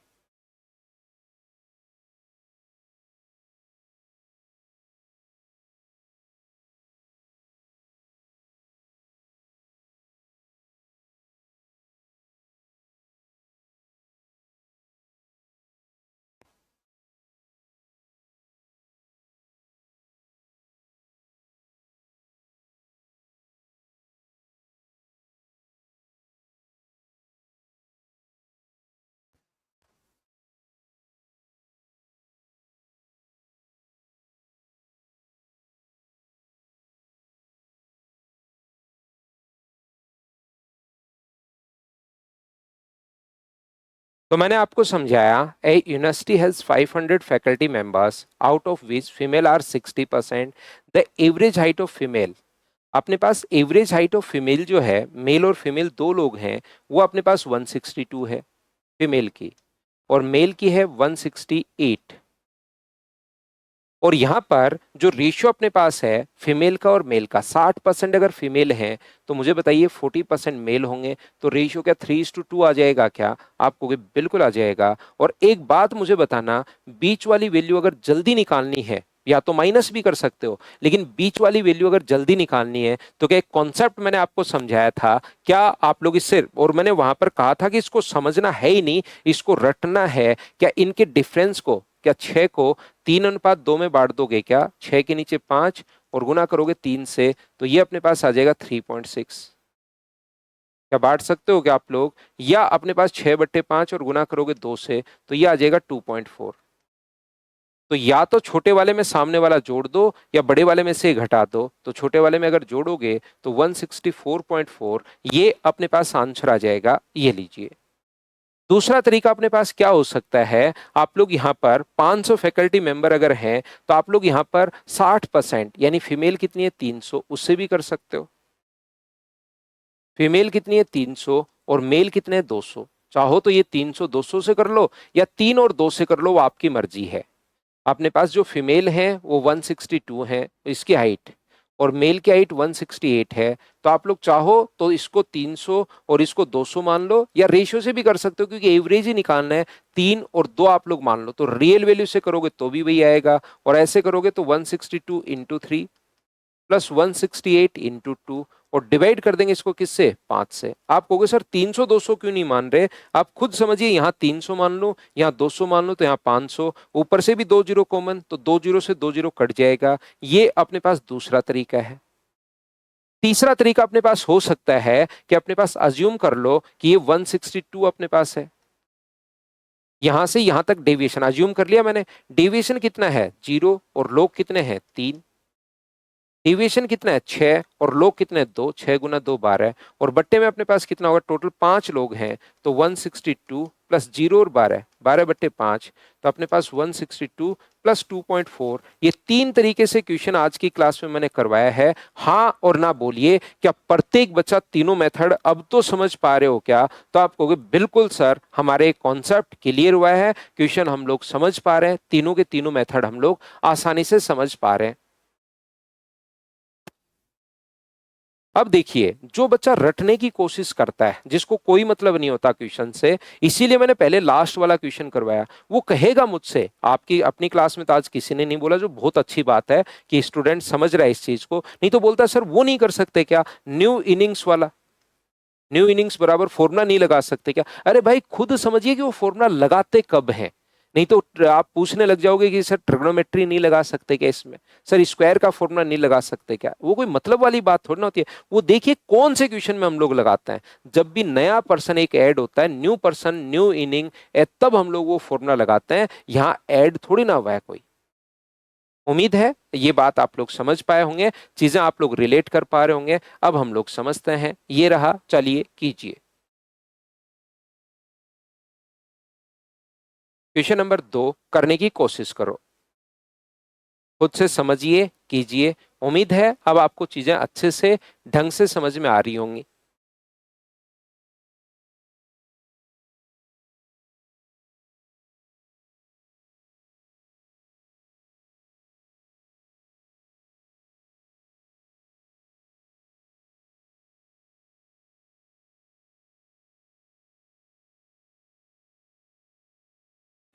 तो मैंने आपको समझाया, a university has 500 faculty members, out of which female are 60%। The average height of female, अपने पास एवरेज हाइट ऑफ फीमेल जो है, मेल और फीमेल दो लोग हैं, वो अपने पास 162 है फीमेल की, और मेल की है 168। और यहां पर जो रेशियो अपने पास है फीमेल का और मेल का, 60% अगर फीमेल है तो मुझे बताइए 40% मेल होंगे, तो रेशियो क्या 3:2 आ जाएगा क्या, आप कहोगे बिल्कुल आ जाएगा। और एक बात मुझे बताना, बीच वाली वैल्यू अगर जल्दी निकालनी है, या तो माइनस भी कर सकते हो, लेकिन बीच वाली वैल्यू अगर जल्दी निकालनी है तो क्या, एक कॉन्सेप्ट मैंने आपको समझाया था, क्या आप लोग इससे, और मैंने वहां पर कहा था कि इसको समझना है ही नहीं, इसको रटना है। क्या इनके डिफरेंस को, क्या 6 को 3:2 में बांट दोगे क्या, 6 के नीचे 5 और गुना करोगे 3 से, तो ये अपने पास आ जाएगा 3.6। क्या बांट सकते हो क्या आप लोग, या अपने पास 6/5 और गुना करोगे 2 से, तो ये आ जाएगा 2.4। तो या तो छोटे वाले में सामने वाला जोड़ दो, या बड़े वाले में से घटा दो। तो छोटे वाले में अगर जोड़ोगे तो 164.4, ये अपने पास आंसर आ जाएगा, ये लीजिए। दूसरा तरीका अपने पास क्या हो सकता है, आप लोग यहाँ पर 500 फैकल्टी मेंबर अगर हैं, तो आप लोग यहाँ पर 60%, यानी फीमेल कितनी है 300, उससे भी कर सकते हो। फीमेल कितनी है 300 और मेल कितने हैं 200। चाहो तो ये 300 200 से कर लो, या 3 और 2 से कर लो, वो आपकी मर्जी है। अपने पास जो फीमेल है वो 162 है इसकी हाइट, और मेल की हाइट 168 है, तो आप लोग चाहो तो इसको 300 और इसको 200 मान लो, या रेशियो से भी कर सकते हो क्योंकि एवरेज ही निकालना है। 3 और 2 आप लोग मान लो, तो रियल वैल्यू से करोगे तो भी वही आएगा, और ऐसे करोगे तो 162 इंटू 3 प्लस 168 इंटू 2, और डिवाइड कर देंगे इसको किससे, 5 से। आप कहोगे सर 300 200 क्यों नहीं मान रहे, आप खुद समझिए, यहाँ 300 मान लो, यहाँ 200 मान लो, तो यहाँ 500, ऊपर से भी 2 जीरो कॉमन, तो 2 जीरो से 2 जीरो कट जाएगा। ये अपने पास दूसरा तरीका है। तीसरा तरीका अपने पास हो सकता है कि अपने पास अज्यूम कर लो कि ये 162 अपने पास है, यहां से यहां तक डेविएशन अज्यूम कर लिया मैंने। डेविएशन कितना है, 0, और लोग कितने हैं, 3। डेविएशन कितना है, 6, और लोग कितने, 2। 6 गुना 2 12, और बट्टे में अपने पास कितना होगा, टोटल 5 लोग हैं, तो 162 प्लस 0 और 12, 12 बट्टे 5, तो अपने पास 162 प्लस 2.4। ये 3 तरीके से क्वेश्चन आज की क्लास में मैंने करवाया है। हाँ और ना बोलिए, क्या प्रत्येक बच्चा तीनों मेथड अब तो समझ पा रहे हो क्या? तो आप कहोगे बिल्कुल सर, हमारे कॉन्सेप्ट क्लियर हुआ है, क्वेश्चन हम लोग समझ पा रहे हैं, तीनों के तीनों मेथड हम लोग आसानी से समझ पा रहे हैं। अब देखिए, जो बच्चा रटने की कोशिश करता है, जिसको कोई मतलब नहीं होता क्वेश्चन से, इसीलिए मैंने पहले लास्ट वाला क्वेश्चन करवाया, वो कहेगा मुझसे, आपकी अपनी क्लास में तो आज किसी ने नहीं बोला, जो बहुत अच्छी बात है कि स्टूडेंट समझ रहा है इस चीज को, नहीं तो बोलता है सर वो नहीं कर सकते क्या, न्यू इनिंग्स वाला, न्यू इनिंग्स बराबर फॉर्मूला नहीं लगा सकते क्या? अरे भाई खुद समझिए कि वो फॉर्मूला लगाते कब है, नहीं तो आप पूछने लग जाओगे कि सर ट्रिग्नोमेट्री नहीं लगा सकते क्या इसमें, सर स्क्वायर का फॉर्मूला नहीं लगा सकते क्या? वो कोई मतलब वाली बात थोड़ी ना होती है। वो देखिए कौन से क्वेश्चन में हम लोग लगाते हैं, जब भी नया पर्सन एक ऐड होता है, न्यू पर्सन न्यू इनिंग, तब हम लोग वो फॉर्मूला लगाते हैं। यहाँ ऐड थोड़ी ना हुआ है कोई। उम्मीद है ये बात आप लोग समझ पाए होंगे, चीजें आप लोग रिलेट कर पा रहे होंगे। अब हम लोग समझते हैं, ये रहा, चलिए कीजिए। क्वेश्चन नंबर 2 करने की कोशिश करो, खुद से समझिए, कीजिए। उम्मीद है अब आपको चीजें अच्छे से ढंग से समझ में आ रही होंगी।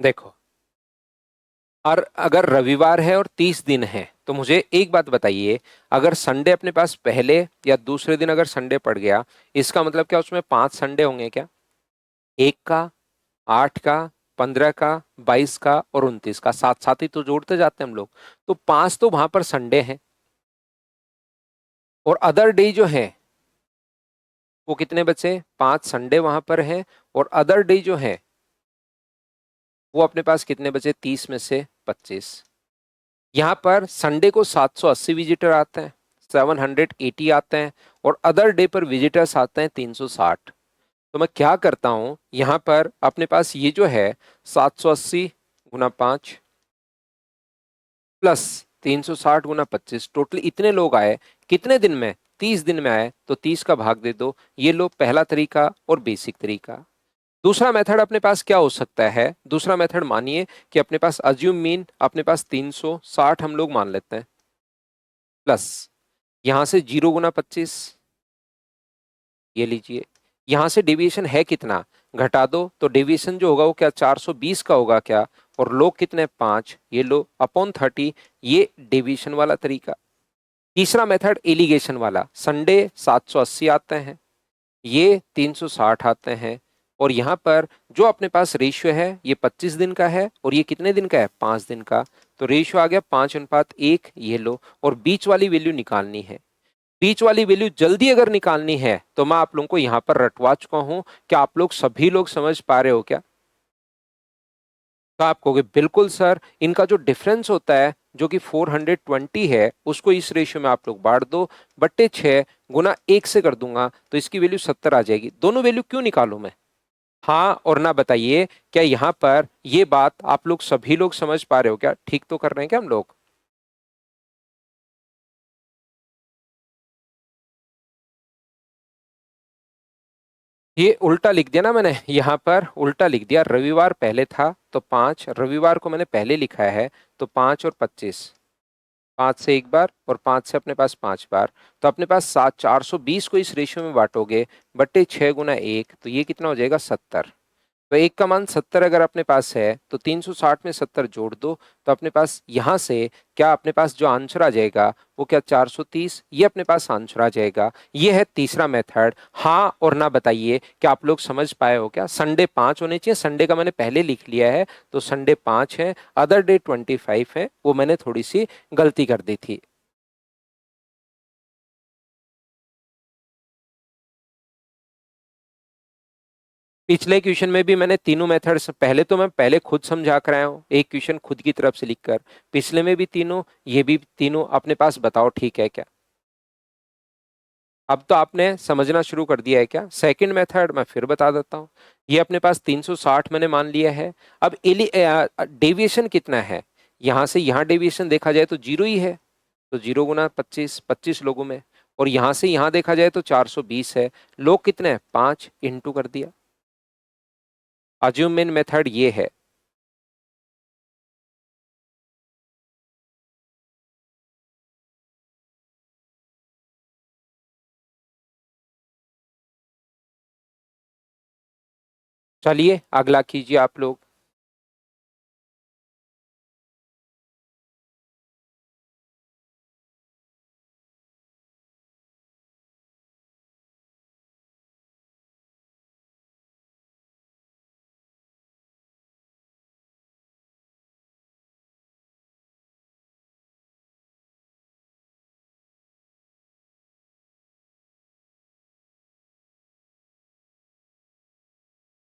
देखो, और अगर रविवार है और 30 दिन है, तो मुझे एक बात बताइए, अगर संडे अपने पास पहले या दूसरे दिन अगर संडे पड़ गया, इसका मतलब क्या उसमें 5 संडे होंगे क्या? 1 का, 8 का, 15 का, 22 का और 29 का, साथ साथ ही तो जोड़ते जाते हैं हम लोग। तो 5 तो वहां पर संडे हैं, और अदर डे जो है वो कितने बचे, 5 संडे वहां पर है, और अदर डे जो है वो अपने पास कितने बचे, 30 में से 25। यहाँ पर संडे को 780 विजिटर आते हैं, 780 आते हैं, और अदर डे पर विजिटर्स आते हैं 360। तो मैं क्या करता हूं, यहाँ पर अपने पास ये जो है 780 गुना 5 प्लस 360 गुना 25, टोटल इतने लोग आए कितने दिन में, 30 दिन में आए, तो 30 का भाग दे दो। ये लो पहला तरीका और बेसिक तरीका। दूसरा मेथड अपने पास क्या हो सकता है, दूसरा मेथड मानिए कि अपने पास अज्यूम मीन अपने पास 360 हम लोग मान लेते हैं, प्लस यहां से 0 गुना 25, ये लीजिए, यहां से डेविएशन है कितना, घटा दो, तो डेविएशन जो होगा वो क्या 420 का होगा क्या, और लोग कितने 5, ये लो अपॉन 30। ये डेविएशन वाला तरीका। तीसरा मेथड एलिगेशन वाला, संडे 780 आते हैं, ये 360 आते हैं, और यहाँ पर जो अपने पास रेशियो है ये 25 दिन का है, और ये कितने दिन का है, 5 दिन का। तो रेशियो आ गया 5:1, ये लो, और बीच वाली वैल्यू निकालनी है। बीच वाली वैल्यू जल्दी अगर निकालनी है तो मैं आप लोगों को यहाँ पर रटवा चुका हूं, क्या आप लोग सभी लोग समझ पा रहे हो क्या? तो आप कहोगे बिल्कुल सर, इनका जो डिफरेंस होता है जो कि 420 है, उसको इस रेशियो में आप लोग बांट दो, बट्टे 6 गुना 1 से कर दूंगा, तो इसकी वैल्यू 70 आ जाएगी। दोनों वैल्यू क्यों निकालूं मैं? हाँ और ना बताइए, क्या यहाँ पर ये बात आप लोग सभी लोग समझ पा रहे हो क्या? ठीक तो कर रहे हैं क्या हम लोग? ये उल्टा लिख दिया ना मैंने, यहाँ पर उल्टा लिख दिया, रविवार पहले था तो 5, रविवार को मैंने पहले लिखा है, तो 5 और 25। 5 से एक बार और 5 से अपने पास 5 बार, तो अपने पास 420 को इस रेशियो में बांटोगे बट्टे 6 गुना 1, तो ये कितना हो जाएगा 70। तो एक का मान 70 अगर अपने पास है तो 360 में 70 जोड़ दो, तो अपने पास यहां से क्या अपने पास जो आंसर आ जाएगा वो क्या 430, ये अपने पास आंसर आ जाएगा। ये है तीसरा मेथड। हाँ और ना बताइए क्या आप लोग समझ पाए हो क्या? संडे 5 होने चाहिए, संडे का मैंने पहले लिख लिया है तो संडे 5 है, अदर डे 25 है, वो मैंने थोड़ी सी गलती कर दी थी। पिछले क्वेश्चन में भी मैंने तीनों मेथड्स, पहले तो मैं पहले खुद समझा कर आया हूँ एक क्वेश्चन खुद की तरफ से लिखकर, पिछले में भी तीनों, ये भी तीनों अपने पास, बताओ ठीक है क्या? अब तो आपने समझना शुरू कर दिया है क्या? सेकंड मेथड मैं फिर बता देता हूँ। ये अपने पास 360 मैंने मान लिया है। अब डेविएशन कितना है? यहां से यहां डेविएशन देखा जाए तो जीरो ही है, तो 0 गुना 25, 25 लोगों में, और यहां से यहां देखा जाए तो 420 है। लोग कितने हैं? 5 इंटू कर दिया। अज्यूम इन मेथड ये है। चलिए अगला कीजिए आप लोग।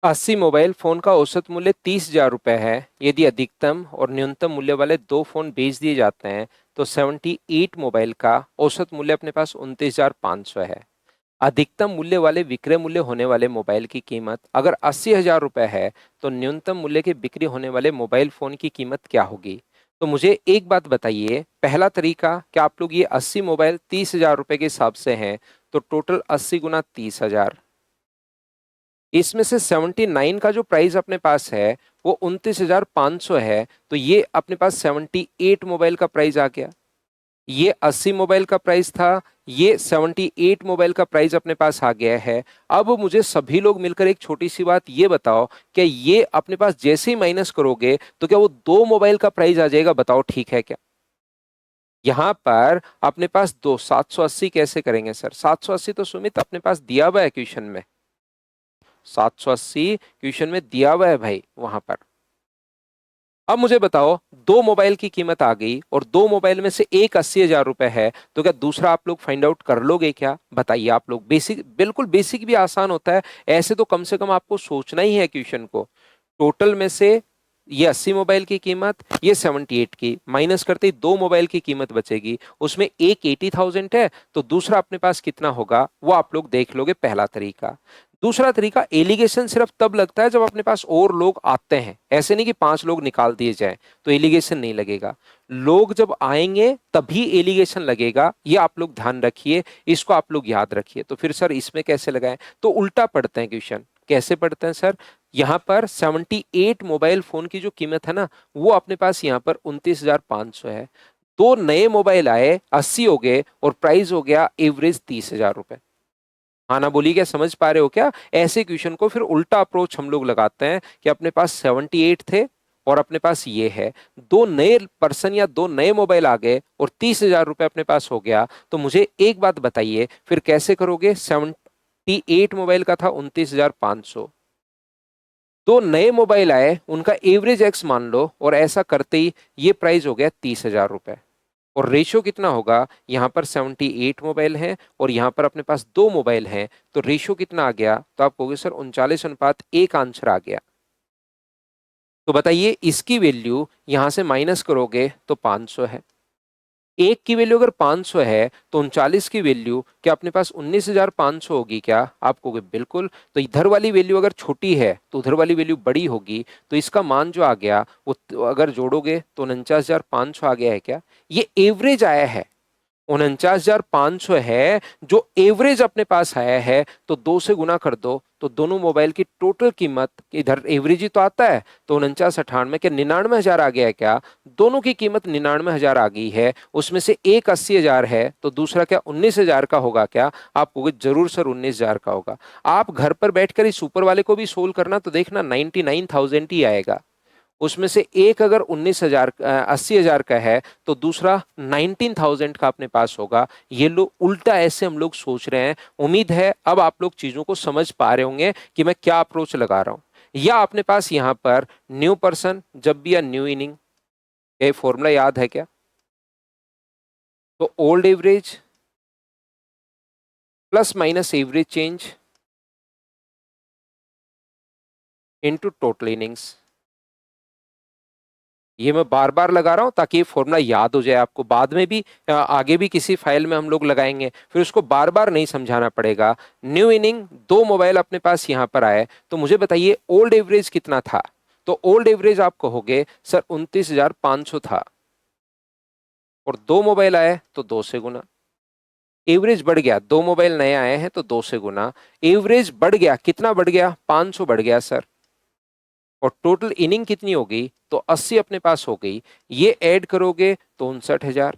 अस्सी मोबाइल फोन का औसत मूल्य 30,000 रुपए है। यदि अधिकतम और न्यूनतम मूल्य वाले दो फोन बेच दिए जाते हैं तो 78 मोबाइल का औसत मूल्य अपने पास 29,500 है। अधिकतम मूल्य वाले विक्रय मूल्य होने वाले मोबाइल की कीमत अगर 80,000 रुपए है तो न्यूनतम मूल्य के बिक्री होने वाले मोबाइल फोन की कीमत क्या होगी? तो मुझे एक बात बताइए, पहला तरीका, क्या आप लोग ये 80 मोबाइल 30,000 रुपए के हिसाब से हैं, तो टोटल 80 गुना 30,000, इसमें से 79 का जो प्राइस अपने पास है वो 29,500 है, तो ये अपने पास 78 मोबाइल का प्राइस आ गया। ये 80 मोबाइल का प्राइस था, ये 78 मोबाइल का प्राइस अपने पास आ गया है। अब मुझे सभी लोग मिलकर एक छोटी सी बात ये बताओ, क्या ये अपने पास जैसे ही माइनस करोगे तो क्या वो दो मोबाइल का प्राइस आ जाएगा? बताओ ठीक है क्या? यहां पर अपने पास दो 780 कैसे करेंगे सर? 780 तो सुमित अपने पास दिया हुआ है क्वेश्चन में, 780 क्वेश्चन में दिया हुआ है भाई वहां पर। अब मुझे बताओ, दो मोबाइल की कीमत आ गई और दो मोबाइल में से एक 80,000 रुपए है, तो क्या दूसरा आप लोग फाइंड आउट कर लोगे क्या? बताइए आप लोग। बेसिक, बिल्कुल बेसिक भी आसान होता है, ऐसे तो कम से कम आपको सोचना ही है क्वेश्चन को। टोटल में से ये 80 मोबाइल की कीमत, ये 78 की, माइनस करते ही दो मोबाइल की कीमत बचेगी, उसमें एक 80,000 है, तो दूसरा अपने पास कितना होगा वो आप लोग देख लोगे, पहला तरीका। दूसरा तरीका, एलिगेशन सिर्फ तब लगता है जब अपने पास और लोग आते हैं, ऐसे नहीं कि 5 लोग निकाल दिए जाए तो एलिगेशन नहीं लगेगा। लोग जब आएंगे तभी एलिगेशन लगेगा, ये आप लोग ध्यान रखिए, इसको आप लोग याद रखिए। तो फिर सर इसमें कैसे लगाएं? तो उल्टा पढ़ते हैं क्वेश्चन। कैसे पढ़ते हैं सर? यहाँ पर 78 मोबाइल फोन की जो कीमत है ना, वो अपने पास यहाँ पर 29,500 है। दो नए मोबाइल आए, 80 हो गए, और प्राइस हो गया एवरेज 30,000 रुपए। हाँ ना बोलिए, क्या समझ पा रहे हो क्या? ऐसे क्वेश्चन को फिर उल्टा अप्रोच हम लोग लगाते हैं कि अपने पास 78 थे और अपने पास ये है, दो नए पर्सन या दो नए मोबाइल आ गए और 30,000 रुपए अपने पास हो गया। तो मुझे एक बात बताइए, फिर कैसे करोगे? 78 मोबाइल का था 29,500, दो नए मोबाइल आए, उनका एवरेज एक्स मान लो, और ऐसा करते ही ये प्राइस हो गया 30,000 रुपए। और रेशियो कितना होगा? यहाँ पर 78 मोबाइल हैं और यहाँ पर अपने पास दो मोबाइल हैं, तो रेशियो कितना आ गया? तो आप कहोगे सर 39:1 आंसर आ गया। तो बताइए इसकी वैल्यू यहां से माइनस करोगे तो 500 है। एक की वैल्यू अगर 500 है तो 39 की वैल्यू क्या अपने पास 19,500 होगी क्या? आप कहोगे बिल्कुल। तो इधर वाली वैल्यू अगर छोटी है तो उधर वाली वैल्यू बड़ी होगी, तो इसका मान जो आ गया वो अगर जोड़ोगे तो 49,500 आ गया है क्या? ये एवरेज आया है। 49,500 है जो एवरेज अपने पास आया है, तो 2 से गुना कर दो तो दोनों मोबाइल की टोटल कीमत, इधर एवरेज ही तो आता है, तो 49 98 क्या 99,000 आ गया है क्या? दोनों की कीमत 99,000 आ गई है, उसमें से एक 80,000 है तो दूसरा क्या 19,000 का होगा क्या? आप कहोगे जरूर सर 19,000 का होगा। आप घर पर बैठकर इस ऊपर वाले को भी सोल्व करना तो देखना 99,000 ही आएगा। उसमें से एक अगर 19,000 80,000 का है तो दूसरा 19,000 का अपने पास होगा। ये लो उल्टा ऐसे हम लोग सोच रहे हैं। उम्मीद है अब आप लोग चीजों को समझ पा रहे होंगे कि मैं क्या अप्रोच लगा रहा हूं। या अपने पास यहां पर न्यू पर्सन जब भी या न्यू इनिंग, ये फॉर्मूला याद है क्या? तो old average plus minus average change into total innings. ये मैं बार बार लगा रहा हूं ताकि ये फॉर्मूला याद हो जाए आपको, बाद में भी आगे भी किसी फाइल में हम लोग लगाएंगे, फिर उसको बार बार नहीं समझाना पड़ेगा। न्यू इनिंग, दो मोबाइल अपने पास यहां पर आए, तो मुझे बताइए ओल्ड एवरेज कितना था? तो ओल्ड एवरेज आप कहोगे सर 29,500 था, और दो मोबाइल आए तो दो से गुना एवरेज बढ़ गया। दो मोबाइल नए आए हैं तो दो से गुना एवरेज बढ़ गया। कितना बढ़ गया? 500 बढ़ गया सर। और टोटल इनिंग कितनी हो गई? तो 80 अपने पास हो गई। ये ऐड करोगे तो 59,000,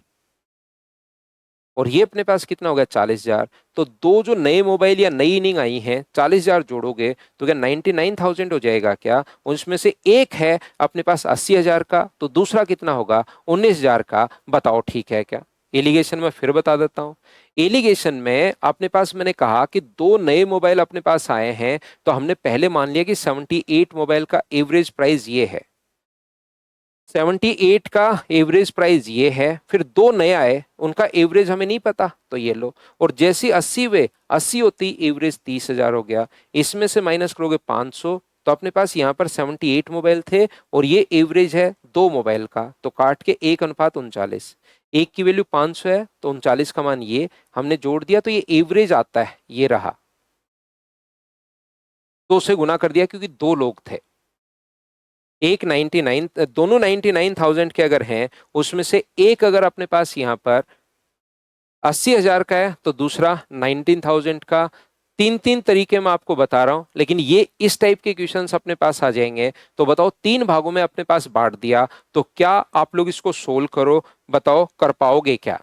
और ये अपने पास कितना हो गया? 40,000। तो दो जो नए मोबाइल या नई इनिंग आई हैं 40,000 जोड़ोगे तो क्या 99,000 हो जाएगा क्या? उसमें से एक है अपने पास 80,000 का, तो दूसरा कितना होगा? 19,000 का। बताओ ठीक है क्या? एलिगेशन में फिर बता देता हूं। एलिगेशन में अपने पास मैंने कहा कि दो नए मोबाइल अपने पास आए हैं, तो हमने पहले मान लिया कि 78 मोबाइल का एवरेज प्राइस ये है। 78 का एवरेज प्राइस ये है, फिर दो नए आए उनका एवरेज हमें नहीं पता, तो ये लो। और जैसी 80 वे 80 होती एवरेज 30,000 हो गया। इसमें से माइनस करोगे 500, तो अपने पास यहाँ पर 78 मोबाइल थे और ये एवरेज है दो मोबाइल का, तो काट के 1:39। एक की वैल्यू 500 है तो 39 का मान ये हमने जोड़ दिया, तो ये एवरेज आता है, ये रहा। दो से गुना कर दिया क्योंकि दो लोग थे। एक 99, दोनों 99,000 के अगर हैं, उसमें से एक अगर अपने पास यहां पर 80,000 का है तो दूसरा 19,000 का। तीन तीन तरीके मैं आपको बता रहा हूं, लेकिन ये इस टाइप के क्वेश्चंस अपने पास आ जाएंगे। तो बताओ तीन भागों में अपने पास बांट दिया, तो क्या आप लोग इसको सोल्व करो, बताओ कर पाओगे क्या?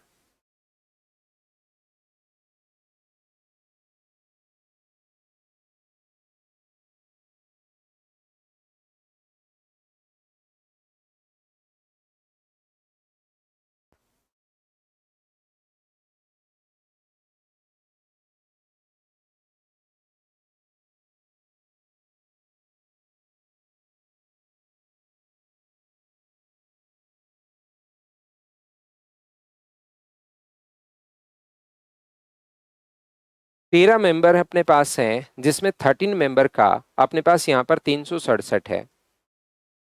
तेरह मेंबर अपने पास हैं, जिसमें 13 मेंबर का अपने पास यहाँ पर 367 है।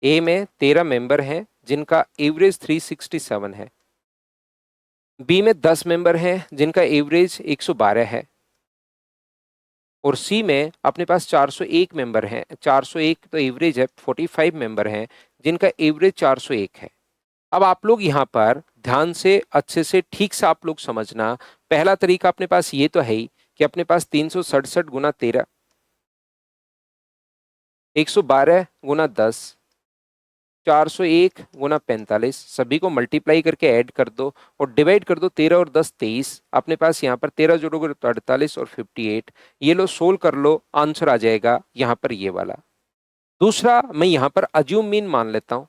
ए में 13 मेंबर हैं जिनका एवरेज 367 है। बी में 10 मेंबर हैं जिनका एवरेज 112 है। और सी में अपने पास 401 मेंबर हैं। 401 तो एवरेज है, 45 मेंबर हैं जिनका एवरेज 401 है। अब आप लोग यहाँ पर ध्यान से अच्छे से ठीक से आप लोग समझना। पहला तरीका अपने पास ये तो है ही कि अपने पास 367 गुना 13, 112 गुना 10, 401 गुना 45, सभी को मल्टीप्लाई करके ऐड कर दो और डिवाइड कर दो। 13 और 10 23, अपने पास यहाँ पर 13 जोड़ोगे तो 48 और 58। ये लो सोल्व कर लो, आंसर आ जाएगा यहाँ पर ये वाला। दूसरा मैं यहाँ पर अज्यूम मीन मान लेता हूँ।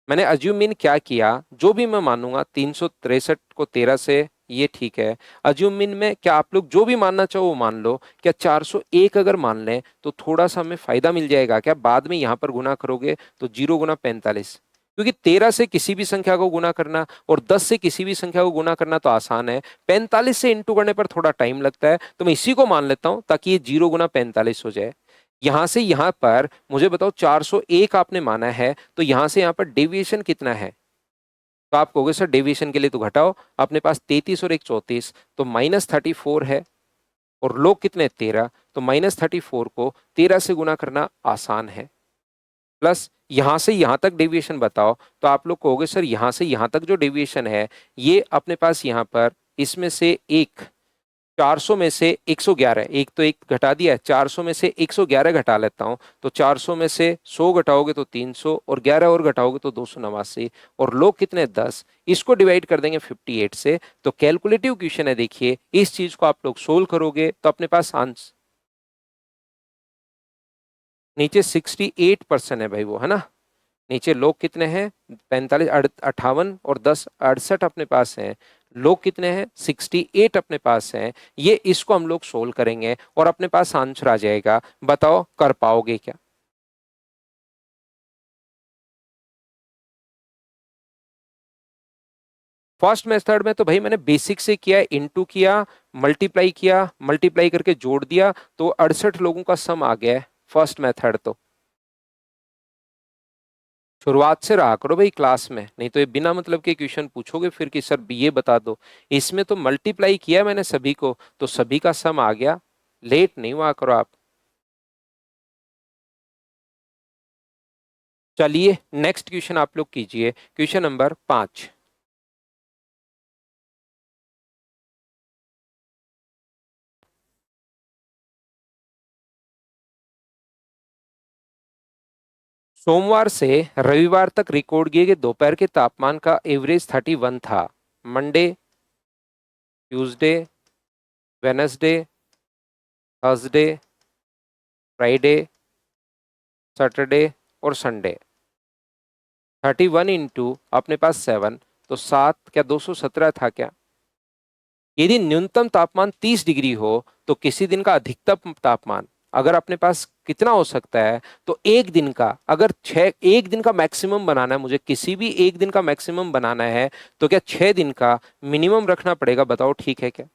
मैंने अज्यूम मीन क्या किया, जो भी मैं मानूंगा 363 को 13 से, ये ठीक है। अज्यूम मीन में क्या आप लोग जो भी मानना चाहो वो मान लो। क्या 401 अगर मान लें तो थोड़ा सा हमें फायदा मिल जाएगा क्या? बाद में यहां पर गुना करोगे तो 0 गुना 45, क्योंकि 13 से किसी भी संख्या को गुना करना और 10 से किसी भी संख्या को गुना करना तो आसान है, 45 से इंटू करने पर थोड़ा टाइम लगता है। तो मैं इसी को मान लेता हूं ताकि ये 0 गुना 45 हो जाए। यहां से यहां पर मुझे बताओ 401 आपने माना है, तो यहां से यहां पर डेविएशन कितना है? तो आप कहोगे सर डेविएशन के लिए तो घटाओ। अपने पास 33 और एक 34, तो -34 है, और लोग कितने 13, तो -34 को 13 से गुना करना आसान है। प्लस यहां से यहां तक डेविएशन बताओ, तो आप लोग कहोगे सर यहां से यहां तक जो डेविएशन है ये अपने पास यहां पर इसमें से एक 400 में से 111, एक तो एक घटा दिया है, 400 में से 111 घटा लेता हूं, तो 400 में से 100 घटाओगे तो 300 और 11 और घटाओगे तो 289, और लोग कितने 10, इसको डिवाइड कर देंगे 58 से। तो कैलकुलेटिव क्वेश्चन है, देखिए इस चीज को आप लोग सोल्व करोगे तो अपने पास आंसर नीचे 68% है भाई वो, है ना। नीचे लोग कितने हैं 45, 58 और 10 68 अपने पास हैं। लोग कितने हैं 68 अपने पास हैं। ये इसको हम लोग सोल्व करेंगे और अपने पास आंसर आ जाएगा। बताओ कर पाओगे क्या? फर्स्ट मेथड में तो भाई मैंने बेसिक से किया, इनटू किया, मल्टीप्लाई किया, मल्टीप्लाई करके जोड़ दिया, तो 68 लोगों का सम आ गया है फर्स्ट मेथड। तो शुरुआत से रहा करो भाई क्लास में, नहीं तो ये बिना मतलब के क्वेश्चन पूछोगे फिर कि सर ये बता दो। इसमें तो मल्टीप्लाई किया मैंने सभी को, तो सभी का सम आ गया। लेट नहीं हुआ करो आप। चलिए नेक्स्ट क्वेश्चन आप लोग कीजिए, क्वेश्चन नंबर 5। सोमवार से रविवार तक रिकॉर्ड किए गए दोपहर के तापमान का एवरेज 31 था। Monday, Tuesday, Wednesday, Thursday, Friday, Saturday और संडे। 31 इंटू अपने पास 7, तो 7 क्या 217 था क्या? यदि न्यूनतम तापमान 30 डिग्री हो तो किसी दिन का अधिकतम तापमान अगर अपने पास कितना हो सकता है? तो एक दिन का, अगर एक दिन का मैक्सिमम बनाना है मुझे, किसी भी एक दिन का मैक्सिमम बनाना है, तो क्या 6 दिन का मिनिमम रखना पड़ेगा? बताओ ठीक है क्या?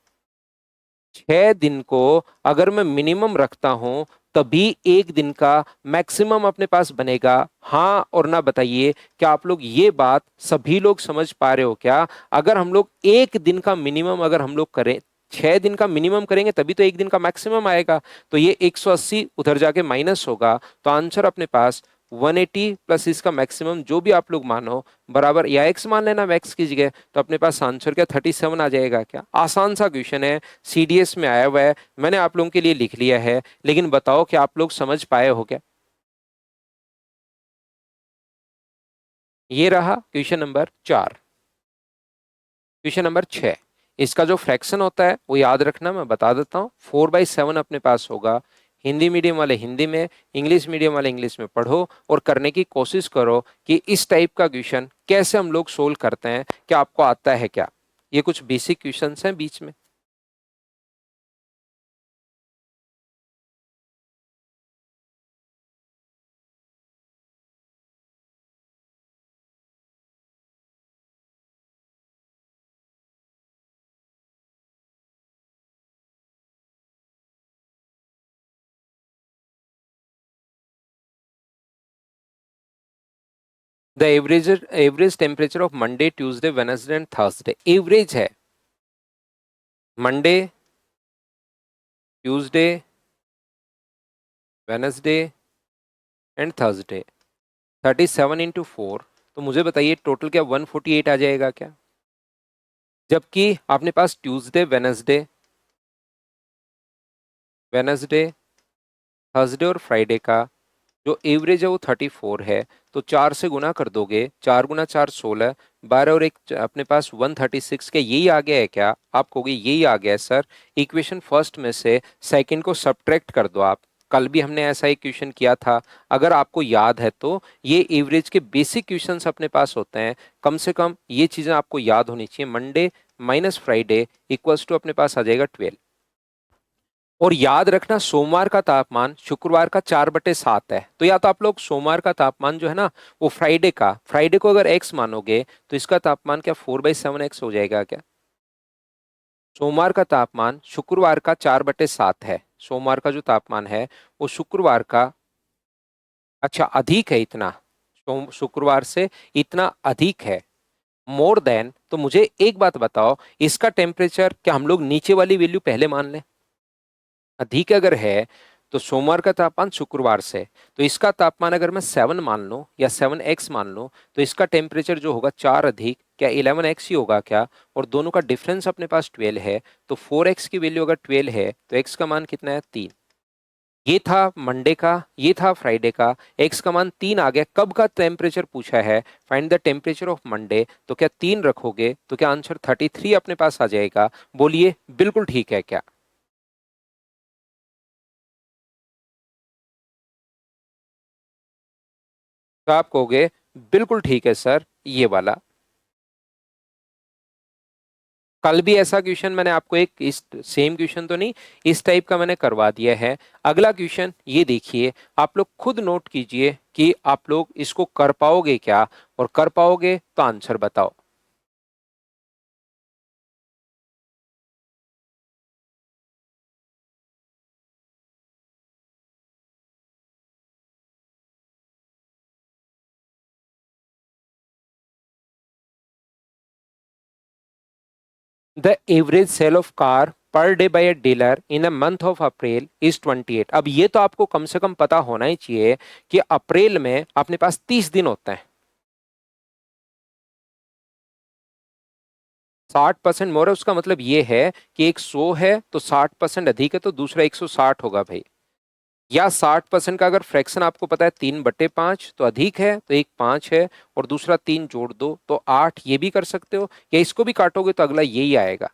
6 दिन को अगर मैं मिनिमम रखता हूं तभी एक दिन का मैक्सिमम अपने पास बनेगा। हाँ और ना बताइए, क्या आप लोग ये बात सभी लोग समझ पा रहे हो क्या? अगर हम लोग एक दिन का मिनिमम अगर हम लोग करें, 6 दिन का मिनिमम करेंगे तभी तो एक दिन का मैक्सिमम आएगा। तो ये 180 उधर जाके माइनस होगा, तो आंसर अपने पास 180 प्लस इसका मैक्सिमम जो भी आप लोग मानो बराबर, या एक्स मान लेना मैक्स की जगह, तो अपने पास आंसर क्या 37 आ जाएगा क्या? आसान सा क्वेश्चन है, सीडीएस में आया हुआ है, मैंने आप लोगों के लिए लिख लिया है, लेकिन बताओ कि आप लोग समझ पाए हो क्या? ये रहा क्वेश्चन नंबर 4। क्वेश्चन नंबर 6, इसका जो फ्रैक्शन होता है वो याद रखना, मैं बता देता हूँ। 4/7 अपने पास होगा। हिंदी मीडियम वाले हिंदी में, इंग्लिश मीडियम वाले इंग्लिश में पढ़ो और करने की कोशिश करो कि इस टाइप का क्वेश्चन कैसे हम लोग सोल्व करते हैं, क्या आपको आता है क्या? ये कुछ बेसिक क्वेश्चंस हैं बीच में। The average temperature of Monday, Tuesday, Wednesday and Thursday. Average है Monday, Tuesday, Wednesday and Thursday. 37 into 4, तो मुझे बताइए टोटल क्या 148 आ जाएगा क्या? जबकि आपने पास ट्यूसडे, वेनसडे, थर्सडे और फ्राइडे का जो एवरेज है वो 34 है। तो 4 से गुना कर दोगे, 4 गुना 4 16, 12 और एक अपने पास 136 के, यही आ गया है क्या? आप कहोगे यही आ गया है सर। इक्वेशन फर्स्ट में से सेकंड को सब्ट्रैक्ट कर दो आप। कल भी हमने ऐसा एक क्वेश्चन किया था, अगर आपको याद है तो। ये एवरेज के बेसिक क्वेश्चंस अपने पास होते हैं, कम से कम ये चीजें आपको याद होनी चाहिए। Monday minus Friday equals to अपने पास आ जाएगा 12। और याद रखना सोमवार का तापमान शुक्रवार का 4/7 है। तो या तो आप लोग सोमवार का तापमान जो है ना वो फ्राइडे को अगर एक्स मानोगे तो इसका तापमान क्या 4/7 एक्स हो जाएगा क्या? सोमवार का तापमान शुक्रवार का 4/7 है। सोमवार का जो तापमान है वो शुक्रवार का, अच्छा अधिक है इतना, शुक्रवार से इतना अधिक है, मोर देन। तो मुझे एक बात बताओ, इसका टेम्परेचर क्या हम लोग नीचे वाली वैल्यू पहले मान लें? अधिक अगर है तो सोमवार का तापमान शुक्रवार से, तो इसका तापमान अगर मैं 7 मान लूं या 7x मान लूं, तो इसका टेम्परेचर जो होगा 4 अधिक क्या 11x ही होगा क्या, और दोनों का डिफरेंस अपने पास 12 है, तो 4x की वैल्यू अगर 12 है तो x का मान कितना है 3। ये था मंडे का, ये था फ्राइडे का, एक्स का मान 3 आ गया। कब का टेम्परेचर पूछा है, find the temperature of Monday, तो क्या 3 रखोगे तो क्या आंसर 33 अपने पास आ जाएगा। बोलिए बिल्कुल ठीक है क्या। तो आप कहोगे बिल्कुल ठीक है सर ये वाला। कल भी ऐसा क्वेश्चन मैंने आपको एक इस सेम क्वेश्चन तो नहीं, इस टाइप का मैंने करवा दिया है। अगला क्वेश्चन ये देखिए, आप लोग खुद नोट कीजिए कि आप लोग इसको कर पाओगे क्या, और कर पाओगे तो आंसर बताओ। The average sale of car per day by a dealer in a month of April is 28। अब ये तो आपको कम से कम पता होना ही चाहिए कि अप्रैल में अपने पास 30 दिन होते हैं। 60% मोर है, उसका मतलब ये है कि एक 100 है तो 60% अधिक है, तो दूसरा 160 होगा भाई। या 60% का अगर फ्रैक्शन आपको पता है 3/5 तो अधिक है तो एक 5 है, और दूसरा 3 जोड़ दो तो 8, ये भी कर सकते हो, या इसको भी काटोगे तो अगला यही आएगा।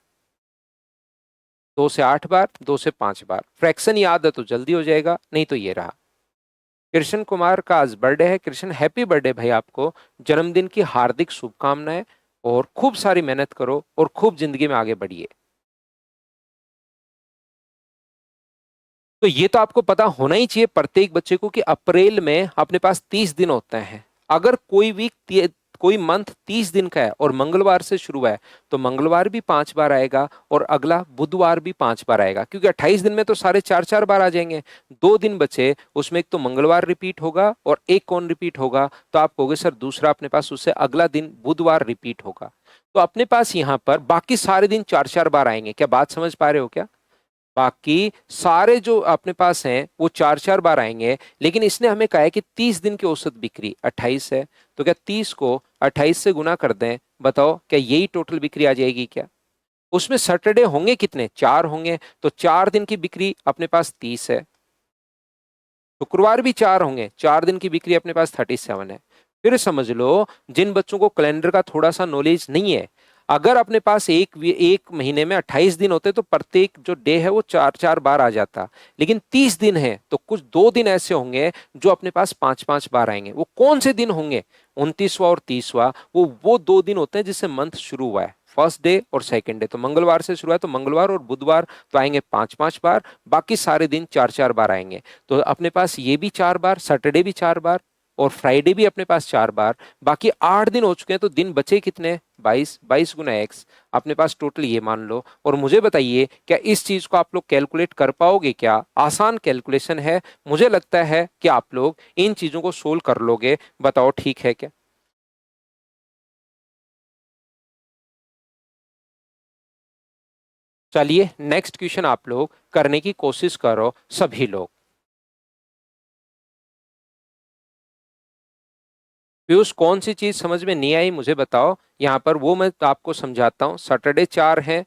2 से 8 बार, 2 से 5 बार। फ्रैक्शन याद है तो जल्दी हो जाएगा, नहीं तो ये रहा। कृष्ण कुमार का आज बर्थडे है। कृष्ण हैप्पी बर्थडे भाई, आपको जन्मदिन की हार्दिक शुभकामनाएं, और खूब सारी मेहनत करो और खूब जिंदगी में आगे बढ़िए। तो ये तो आपको पता होना ही चाहिए प्रत्येक बच्चे को कि अप्रैल में अपने पास 30 दिन होते हैं। अगर कोई वीक, कोई मंथ 30 दिन का है और मंगलवार से शुरू है, तो मंगलवार भी 5 बार आएगा और अगला बुधवार भी 5 बार आएगा, क्योंकि 28 दिन में तो सारे 4 4 बार आ जाएंगे। 2 दिन बचे, उसमें एक तो मंगलवार रिपीट होगा और एक कौन रिपीट होगा, तो आप कहोगे सर दूसरा अपने पास उससे अगला दिन बुधवार रिपीट होगा। तो अपने पास यहाँ पर बाकी सारे दिन 4 4 बार आएंगे। क्या बात समझ पा रहे हो क्या। बाकी सारे जो अपने पास हैं वो 4 4 बार आएंगे, लेकिन इसने हमें कहा है कि 30 दिन की औसत बिक्री 28 है, तो क्या 30 को 28 से गुना कर दें, बताओ क्या यही टोटल बिक्री आ जाएगी क्या। उसमें सैटरडे होंगे कितने, 4 होंगे, तो 4 दिन की बिक्री अपने पास 30 है। शुक्रवार भी 4 होंगे, 4 दिन की बिक्री अपने पास 37 है। फिर समझ लो, जिन बच्चों को कैलेंडर का थोड़ा सा नॉलेज नहीं है, अगर अपने पास एक महीने में 28 दिन होते तो प्रत्येक जो डे है वो 4 4 बार आ जाता। लेकिन 30 दिन है तो कुछ 2 दिन ऐसे होंगे जो अपने पास 5 5 बार आएंगे। वो कौन से दिन होंगे, 29वां और 30वां, वो 2 दिन होते हैं जिससे मंथ शुरू हुआ है, फर्स्ट डे और सेकंड डे। तो मंगलवार से शुरू है तो मंगलवार और बुधवार तो आएंगे 5 5 बार, बाकी सारे दिन 4 4 बार आएंगे। तो अपने पास ये भी 4 बार, सैटरडे भी 4 बार, और फ्राइडे भी अपने पास 4 बार। बाकी 8 दिन हो चुके हैं, तो दिन बचे कितने, 22। 22 गुना एक्स, अपने पास टोटल ये मान लो। और मुझे बताइए क्या इस चीज को आप लोग कैलकुलेट कर पाओगे क्या। आसान कैलकुलेशन है, मुझे लगता है कि आप लोग इन चीजों को सोल्व कर लोगे। बताओ ठीक है क्या। चलिए नेक्स्ट क्वेश्चन आप लोग करने की कोशिश करो सभी लोग। पीयूष कौन सी चीज समझ में नहीं आई मुझे बताओ, यहाँ पर वो मैं आपको समझाता हूँ। सैटरडे 4 है,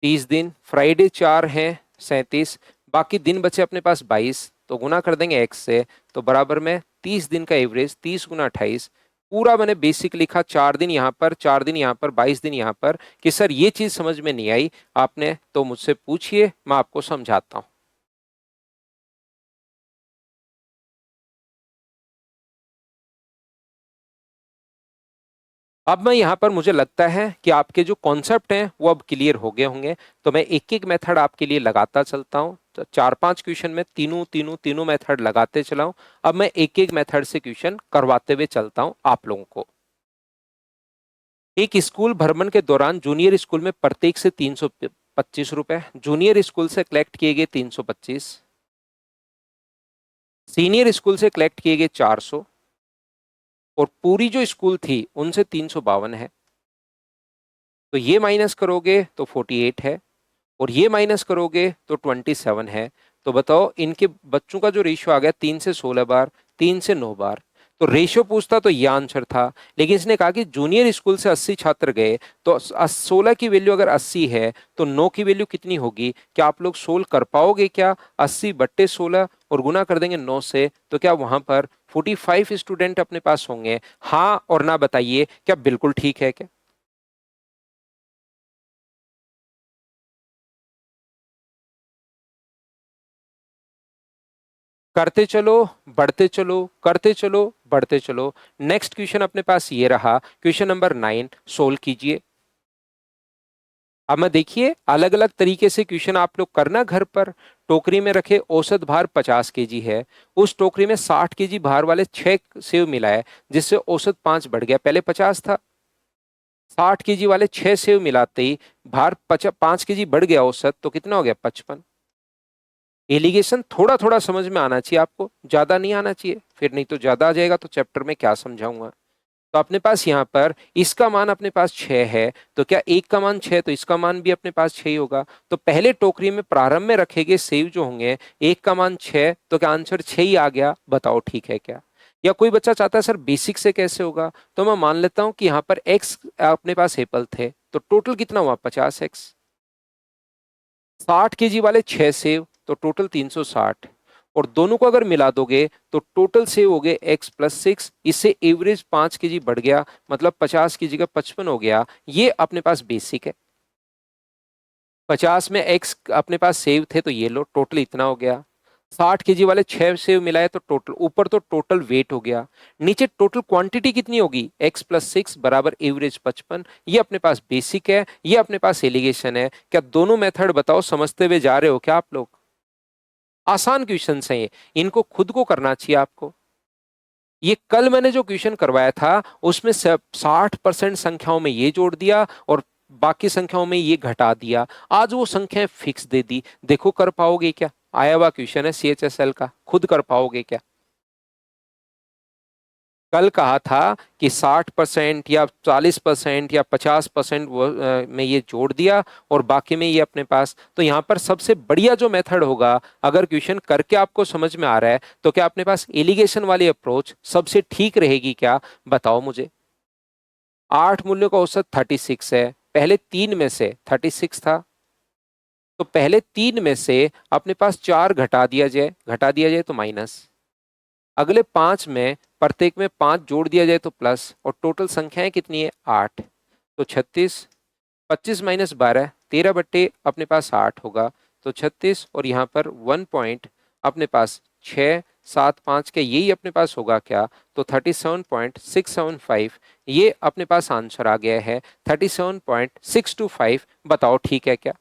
30 दिन, फ्राइडे 4 है, 37, बाकी दिन बचे अपने पास 22, तो गुना कर देंगे एक्स से, तो बराबर में 30 दिन का एवरेज 30 गुना 28। पूरा मैंने बेसिक लिखा, 4 दिन यहाँ पर, 4 दिन यहाँ पर, 22 दिन यहाँ पर, कि सर ये चीज समझ में नहीं आई आपने तो मुझसे पूछिए, मैं आपको समझाता हूँ। अब मैं यहाँ पर, मुझे लगता है कि आपके जो कॉन्सेप्ट हैं वो अब क्लियर हो गए होंगे, तो मैं एक एक मेथड आपके लिए लगाता चलता हूँ। तो 4 5 क्वेश्चन में तीनों तीनों तीनों मेथड लगाते चला हूँ। अब मैं एक एक मेथड से क्वेश्चन करवाते हुए चलता हूँ आप लोगों को। एक स्कूल भ्रमण के दौरान जूनियर स्कूल में प्रत्येक से 325 रुपए, जूनियर स्कूल से कलेक्ट किए गए 325, सीनियर स्कूल से कलेक्ट किए गए 400, और पूरी जो स्कूल थी उनसे 352 है। तो ये माइनस करोगे तो 48 है, और ये माइनस करोगे तो 27 है। तो बताओ इनके बच्चों का जो रेशियो आ गया 3 से 16 बार, 3 से 9 बार। तो रेशियो पूछता तो ये आंसर था, लेकिन इसने कहा कि जूनियर स्कूल से 80 छात्र गए, तो 16 की वैल्यू अगर 80 है तो 9 की वैल्यू कितनी होगी? क्या आप लोग सोल्व कर पाओगे क्या? 80/16 और गुना कर देंगे 9 से, तो क्या वहां पर 45 स्टूडेंट अपने पास होंगे? हाँ और ना बताइए, क्या बिल्कुल ठीक है क्या? करते चलो, बढ़ते चलो, करते चलो, बढ़ते चलो। नेक्स्ट क्वेश्चन अपने पास ये रहा, क्वेश्चन नंबर 9, सोल्व कीजिए। अब मैं देखिए अलग अलग तरीके से क्वेश्चन आप लोग करना घर पर। टोकरी में रखे औसत भार 50 केजी है, उस टोकरी में 60 केजी भार वाले 6 सेव मिलाए, जिससे औसत 5 बढ़ गया, पहले 50 था। 60 केजी वाले 6 सेव मिलाते ही भार 5 केजी बढ़ गया औसत, तो कितना हो गया? 55। एलिगेशन थोड़ा थोड़ा समझ में आना चाहिए आपको, ज्यादा नहीं आना चाहिए, फिर नहीं तो ज्यादा आ जाएगा तो चैप्टर में क्या समझाऊंगा। तो अपने पास यहाँ पर इसका मान अपने पास 6 है, तो क्या एक का मान 6, तो इसका मान भी अपने पास 6 ही होगा। तो पहले टोकरी में प्रारंभ में रखे गए सेव जो होंगे, एक का मान 6, तो क्या आंसर 6 ही आ गया? बताओ ठीक है क्या? या कोई बच्चा चाहता है सर बेसिक से कैसे होगा, तो मैं मान लेता हूं कि यहाँ पर x अपने पास एप्पल थे, तो टोटल कितना हुआ? 50x। 60 केजी वाले 6 सेव, तो टोटल 360, और दोनों को अगर मिला दोगे तो टोटल सेव हो गए x+6, इससे एवरेज 5 केजी बढ़ गया, मतलब 50 केजी का 55 हो गया। ये अपने पास बेसिक है। 50 में x अपने पास सेव थे, तो ये लो टोटल इतना हो गया। 60 केजी वाले 6 सेव मिलाए तो टोटल, ऊपर तो टोटल वेट हो गया, नीचे टोटल क्वांटिटी कितनी होगी? x+6 बराबर एवरेज 55। ये अपने पास बेसिक है, ये अपने पास एलिगेशन है। क्या दोनों मेथड बताओ समझते हुए जा रहे हो क्या आप लोग? आसान क्वेश्चन है ये, इनको खुद को करना चाहिए आपको। ये कल मैंने जो क्वेश्चन करवाया था उसमें 60% संख्याओं में ये जोड़ दिया और बाकी संख्याओं में ये घटा दिया, आज वो संख्याएं फिक्स दे दी। देखो कर पाओगे क्या? आया हुआ क्वेश्चन है CHSL का, खुद कर पाओगे क्या? कल कहा था कि 60% या 40% या 50% में ये जोड़ दिया और बाकी में ये अपने पास। तो यहाँ पर सबसे बढ़िया जो मेथड होगा, अगर क्वेश्चन करके आपको समझ में आ रहा है, तो क्या अपने पास एलिगेशन वाली अप्रोच सबसे ठीक रहेगी क्या? बताओ मुझे। 8 मूल्यों का औसत 36 है, पहले 3 में से 36 था, तो पहले 3 में से अपने पास 4 घटा दिया जाए तो माइनस, अगले 5 में प्रत्येक में 5 जोड़ दिया जाए तो प्लस, और टोटल संख्याएं कितनी है? 8, तो 36। 25 - 12, 13 बट्टे अपने पास 8 होगा, तो 36, और यहाँ पर 1 पॉइंट अपने पास 6, 7, 5 के यही अपने पास होगा क्या? तो 37.675, ये अपने पास आंसर आ गया है 37.625। बताओ ठीक है क्या?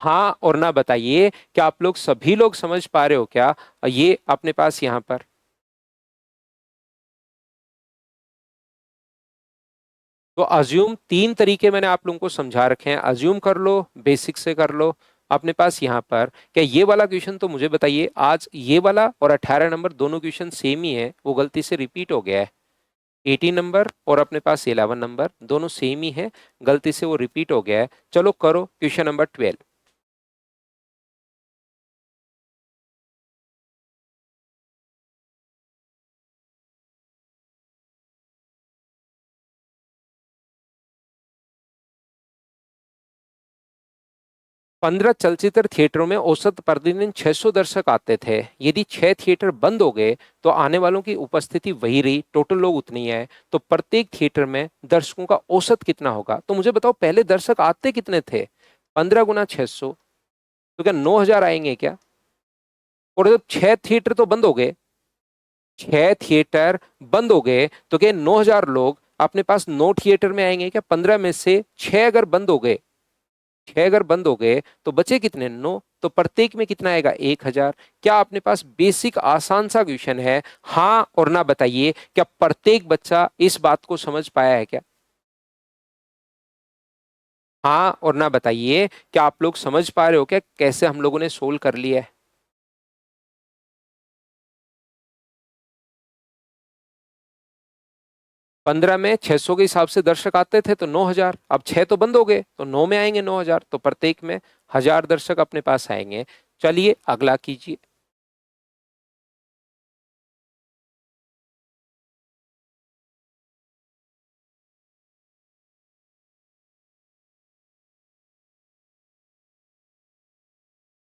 हाँ और ना बताइए, क्या आप लोग सभी लोग समझ पा रहे हो क्या? ये अपने पास यहाँ पर तो अज्यूम 3 तरीके मैंने आप लोगों को समझा रखे हैं, अज्यूम कर लो, बेसिक से कर लो। अपने पास यहाँ पर क्या ये वाला क्वेश्चन, तो मुझे बताइए, आज ये वाला और 18 नंबर दोनों क्वेश्चन सेम ही है, वो गलती से रिपीट हो गया है। 18 नंबर और अपने पास 11 नंबर दोनों सेम ही है, गलती से वो रिपीट हो गया है। चलो करो क्वेश्चन नंबर 12। 15 चलचित्र थिएटरों में औसत प्रतिदिन 600 दर्शक आते थे, यदि 6 थिएटर बंद हो गए तो आने वालों की उपस्थिति वही रही, टोटल लोग उतनी ही है, तो प्रत्येक थिएटर में दर्शकों का औसत कितना होगा? तो मुझे बताओ पहले दर्शक आते कितने थे? 15 × 600, तो क्या 9,000 आएंगे क्या? और जब 6 थिएटर तो बंद हो गए, 6 थिएटर बंद हो गए, तो क्या 9,000 लोग अपने पास 9 थिएटर में आएंगे क्या? 15 में से 6 अगर बंद हो गए, 6 अगर बंद हो गए तो बचे कितने? 9, तो प्रत्येक में कितना आएगा? 1,000। क्या अपने पास बेसिक आसान सा क्वेश्चन है, हाँ और ना बताइए, क्या प्रत्येक बच्चा इस बात को समझ पाया है क्या? हाँ और ना बताइए, क्या आप लोग समझ पा रहे हो क्या कैसे हम लोगों ने सोल्व कर लिया है? 15 में 600 के हिसाब से दर्शक आते थे तो 9,000, अब 6 तो बंद हो गए तो 9 में आएंगे 9,000, तो प्रत्येक में 1,000 दर्शक अपने पास आएंगे। चलिए अगला कीजिए।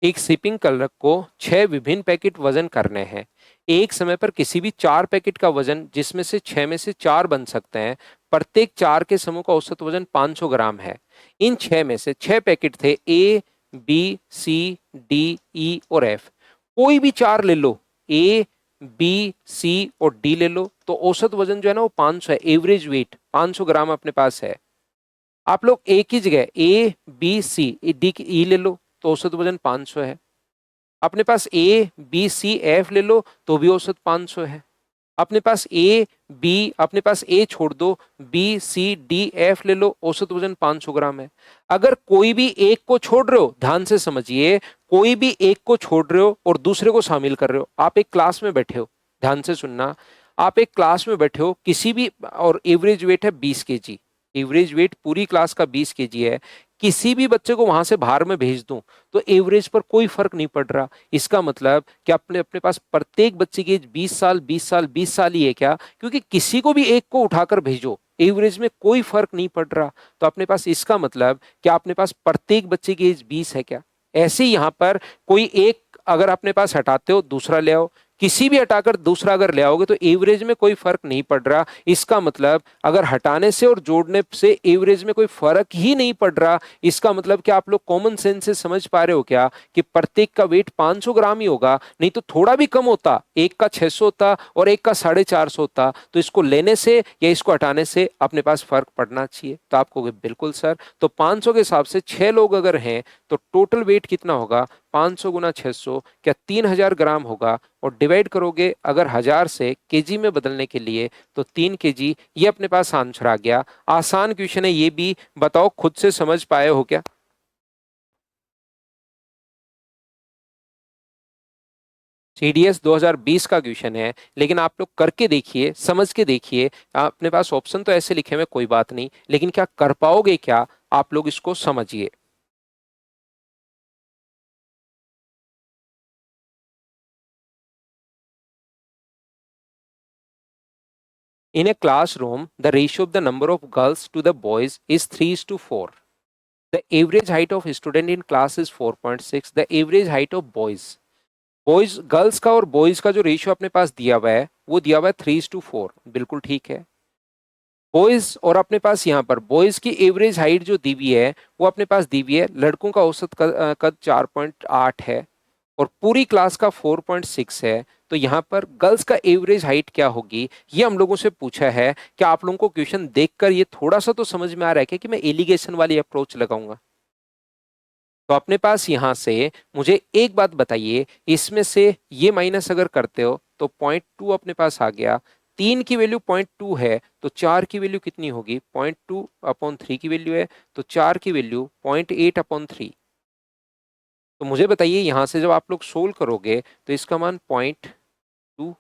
एक शिपिंग क्लर्क को 6 विभिन्न पैकेट वजन करने हैं। एक समय पर किसी भी 4 पैकेट का वजन, जिसमें से 6 में से 4 बन सकते हैं, प्रत्येक 4 के समूह का औसत वजन 500 ग्राम है। इन 6 में से 6 पैकेट थे ए, बी, सी, डी, ई और एफ। कोई भी 4 ले लो, ए, बी, सी और डी ले लो, तो औसत वजन जो है ना वो 500 है। एवरेज वेट 500 ग्राम अपने पास है। आप लोग एक ही जगह ए, बी, सी, डी, ई ले लो तो औसत वजन 500 है। अपने पास ए, बी, सी, एफ ले लो तो भी औसत 500 है। अपने पास ए, बी, अपने पास ए छोड़ दो, बी, सी, डी, एफ ले लो, औसत वजन 500 ग्राम है। अगर कोई भी एक को छोड़ रहे हो, ध्यान से समझिए, कोई भी एक को छोड़ रहे हो और दूसरे को शामिल कर रहे हो। आप एक क्लास में बैठे हो, ध्यान से सुनना, आप एक क्लास में बैठे हो किसी भी, और एवरेज वेट है 20 kg, एवरेज वेट पूरी क्लास का 20 kg है। किसी भी बच्चे को वहां से बाहर में भेज दूं तो एवरेज पर कोई फर्क नहीं पड़ रहा। इसका मतलब कि अपने अपने पास प्रत्येक बच्चे की एज 20 साल 20 साल 20 साल ही है क्या? क्योंकि किसी को भी एक को उठाकर भेजो, एवरेज में कोई फर्क नहीं पड़ रहा। तो अपने पास इसका मतलब कि अपने पास प्रत्येक बच्चे की एज 20 है क्या? ऐसे ही यहां पर कोई एक अगर अपने पास हटाते हो, दूसरा ले आओ, किसी भी हटाकर दूसरा अगर ले आओगे तो एवरेज में कोई फर्क नहीं पड़ रहा। इसका मतलब अगर हटाने से और जोड़ने से एवरेज में कोई फर्क ही नहीं पड़ रहा, इसका मतलब कि आप लोग कॉमन सेंस से समझ पा रहे हो क्या कि प्रत्येक का वेट 500 ग्राम ही होगा। नहीं तो थोड़ा भी कम होता, एक का 600 होता और एक का 450 होता, तो इसको लेने से या इसको हटाने से अपने पास फर्क पड़ना चाहिए। तो आपको बिल्कुल सर, तो 500 के हिसाब से 6 लोग अगर हैं तो टोटल वेट कितना होगा? 500 गुना 600 क्या 3,000 ग्राम होगा। और डिवाइड करोगे अगर 1,000 से केजी में बदलने के लिए तो 3 kg। ये अपने पास आंसर आ गया। आसान क्वेश्चन है ये भी, बताओ खुद से समझ पाए हो क्या? सीडीएस 2020 का क्वेश्चन है, लेकिन आप लोग करके देखिए, समझ के देखिए। अपने पास ऑप्शन तो ऐसे लिखे हुए, कोई बात नहीं, लेकिन क्या कर पाओगे क्या? आप लोग इसको समझिए। In a classroom, the ratio of the number of girls to the boys is 3:4. The average height of a student in class is 4.6. The average height of boys girls का और बॉयज का जो रेशियो अपने पास दिया हुआ है वो दिया हुआ है 3:4। बिल्कुल ठीक है। बॉयज और अपने पास यहाँ पर बॉयज की एवरेज हाइट जो दी हुई है वो अपने पास दी हुई है, लड़कों का औसत कद 4.8 है और पूरी क्लास का 4.6 है। तो यहाँ पर गर्ल्स का एवरेज हाइट क्या होगी ये हम लोगों से पूछा है। क्या आप लोगों को क्वेश्चन देखकर ये थोड़ा सा तो समझ में आ रहा है क्या कि मैं एलिगेशन वाली अप्रोच लगाऊंगा? तो अपने पास यहां से मुझे एक बात बताइए, इसमें से ये माइनस अगर करते हो तो 0.2 अपने पास आ गया। 3 की वैल्यू 0.2 है तो 4 की वैल्यू कितनी होगी? 0.2/3 की वैल्यू है तो 4 की वैल्यू 0.8/3। तो मुझे बताइए यहां से जब आप लोग सोल्व करोगे तो इसका मान 0.2,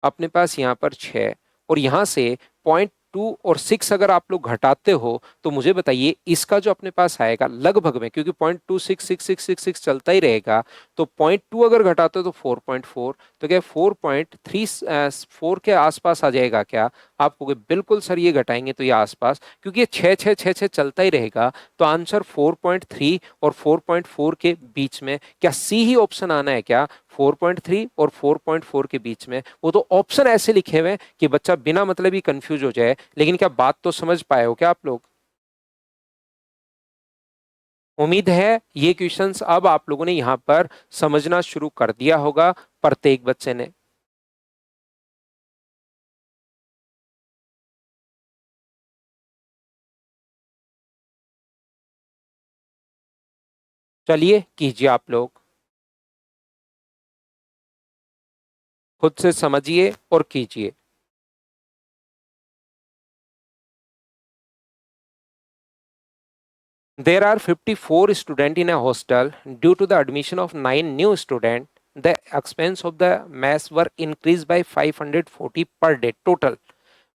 अपने पास यहाँ पर 6, और यहाँ से 0.2 और 6 अगर आप लोग घटाते हो तो मुझे बताइए इसका जो अपने पास आएगा लगभग में, क्योंकि 0.26666 चलता ही रहेगा, तो 0.2 अगर घटाते हो तो 4.4, तो क्या 4.34 के आसपास आ जाएगा क्या? आपको बिल्कुल सर ये घटाएंगे तो ये आसपास, क्योंकि ये 6 6 6 6 चलता ही रहेगा। तो आंसर 4.3 और 4.4 के बीच में। क्या सी ही ऑप्शन आना है क्या? 4.3 और 4.4 के बीच में। वो तो ऑप्शन ऐसे लिखे हुए हैं कि बच्चा बिना मतलब ही कंफ्यूज हो जाए, लेकिन क्या बात तो समझ पाए हो क्या आप लोग? उम्मीद है ये क्वेश्चंस अब आप लोगों ने यहां पर समझना शुरू कर दिया होगा, प्रत्येक बच्चे ने। चलिए कीजिए आप लोग, खुद से समझिए और कीजिए। There are 54 students in a hostel. Due to the admission of 9 new students, the expense of the mess were increased by 540 per day total.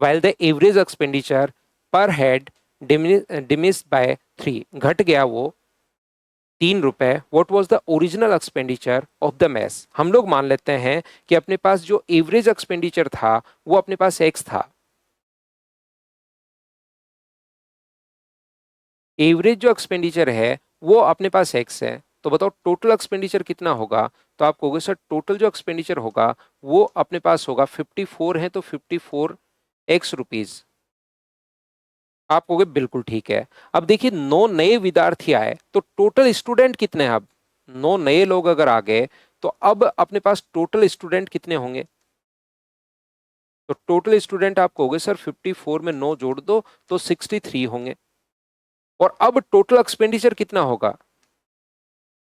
while the average expenditure per head diminished by 3, घट गया वो 3 रुपए। What was the original expenditure of the mess? हम लोग मान लेते हैं कि अपने पास जो एवरेज एक्सपेंडिचर था वो अपने पास एक्स था। एवरेज जो एक्सपेंडिचर है वो अपने पास एक्स है, तो बताओ टोटल एक्सपेंडिचर कितना होगा? तो आप कहोगे सर टोटल जो एक्सपेंडिचर होगा वो अपने पास होगा 54 है, तो 54 एक्स रुपीज। आप कहोगे बिल्कुल ठीक है। अब देखिए 9 नए विद्यार्थी आए तो टोटल स्टूडेंट कितने हैं? अब 9 नए लोग अगर आ गए तो अब अपने पास टोटल स्टूडेंट कितने होंगे? तो टोटल स्टूडेंट आप कहोगे सर 54 में 9 जोड़ दो तो 63 होंगे। और अब टोटल एक्सपेंडिचर कितना होगा?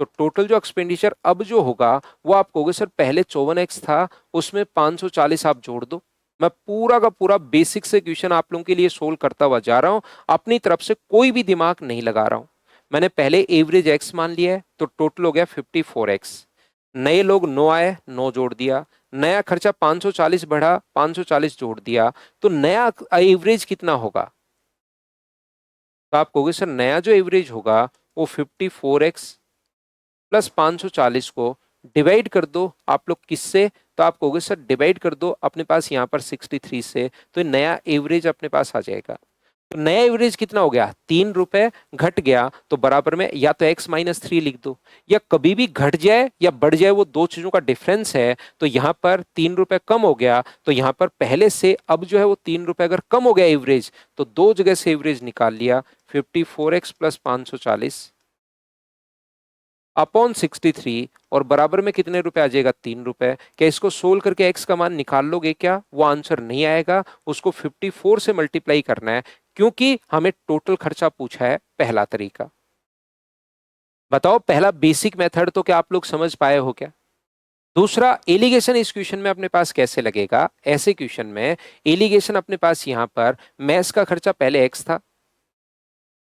तो टोटल जो एक्सपेंडिचर अब जो होगा वो आप कहोगे सर पहले 54x था, उसमें 540 आप जोड़ दो। मैं पूरा का पूरा बेसिक से क्वेश्चन आप लोगों के लिए सोल्व करता हुआ जा रहा हूं, अपनी तरफ से कोई भी दिमाग नहीं लगा रहा हूं। मैंने पहले एवरेज एक्स मान लिया है तो टोटल हो गया 54x। नए लोग 9 आए, 9 जोड़ दिया। नया खर्चा 540 बढ़ा, 540 जोड़ दिया। तो नया एवरेज कितना होगा? तो आप कहोगे सर नया जो एवरेज होगा वो 54x प्लस 540 को डिवाइड कर दो आप लोग किससे? तो आप कहोगे सर डिवाइड कर दो अपने पास यहाँ पर 63 से, तो नया एवरेज अपने पास आ जाएगा। तो नया एवरेज कितना हो गया? 3 रुपए घट गया, तो बराबर में या तो x-3 लिख दो, या कभी भी घट जाए या बढ़ जाए वो दो चीजों का डिफरेंस है। तो यहाँ पर 3 रुपए कम हो गया, तो यहाँ पर पहले से अब जो है वो 3 रुपए अगर कम हो गया एवरेज, तो दो जगह से एवरेज निकाल लिया। 54x प्लस 540 अपॉन 63, और बराबर में कितने रुपए आ जाएगा? 3 रुपए। क्या इसको सोल्व करके एक्स का मान निकाल लोगे क्या? वो आंसर नहीं आएगा, उसको 54 से मल्टीप्लाई करना है, क्योंकि हमें टोटल खर्चा पूछा है। पहला तरीका बताओ, पहला बेसिक मेथड तो क्या आप लोग समझ पाए हो क्या? दूसरा एलिगेशन इस क्वेश्चन में अपने पास कैसे लगेगा? ऐसे क्वेश्चन में एलिगेशन अपने पास यहां पर मैथ्स का खर्चा पहले एक्स था,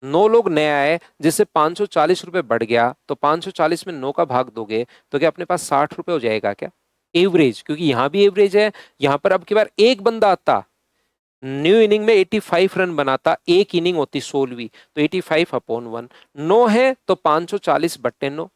9 लोग नए आए जिससे 540 रुपए बढ़ गया, तो 540 में 9 का भाग दोगे तो क्या अपने पास 60 रुपए हो जाएगा क्या एवरेज? क्योंकि यहां भी एवरेज है। यहां पर अब की बार एक बंदा आता, न्यू इनिंग में 85 रन बनाता, एक इनिंग होती 16वीं, तो 85 अपॉन 1, 9 है तो 540 बट्टे 9।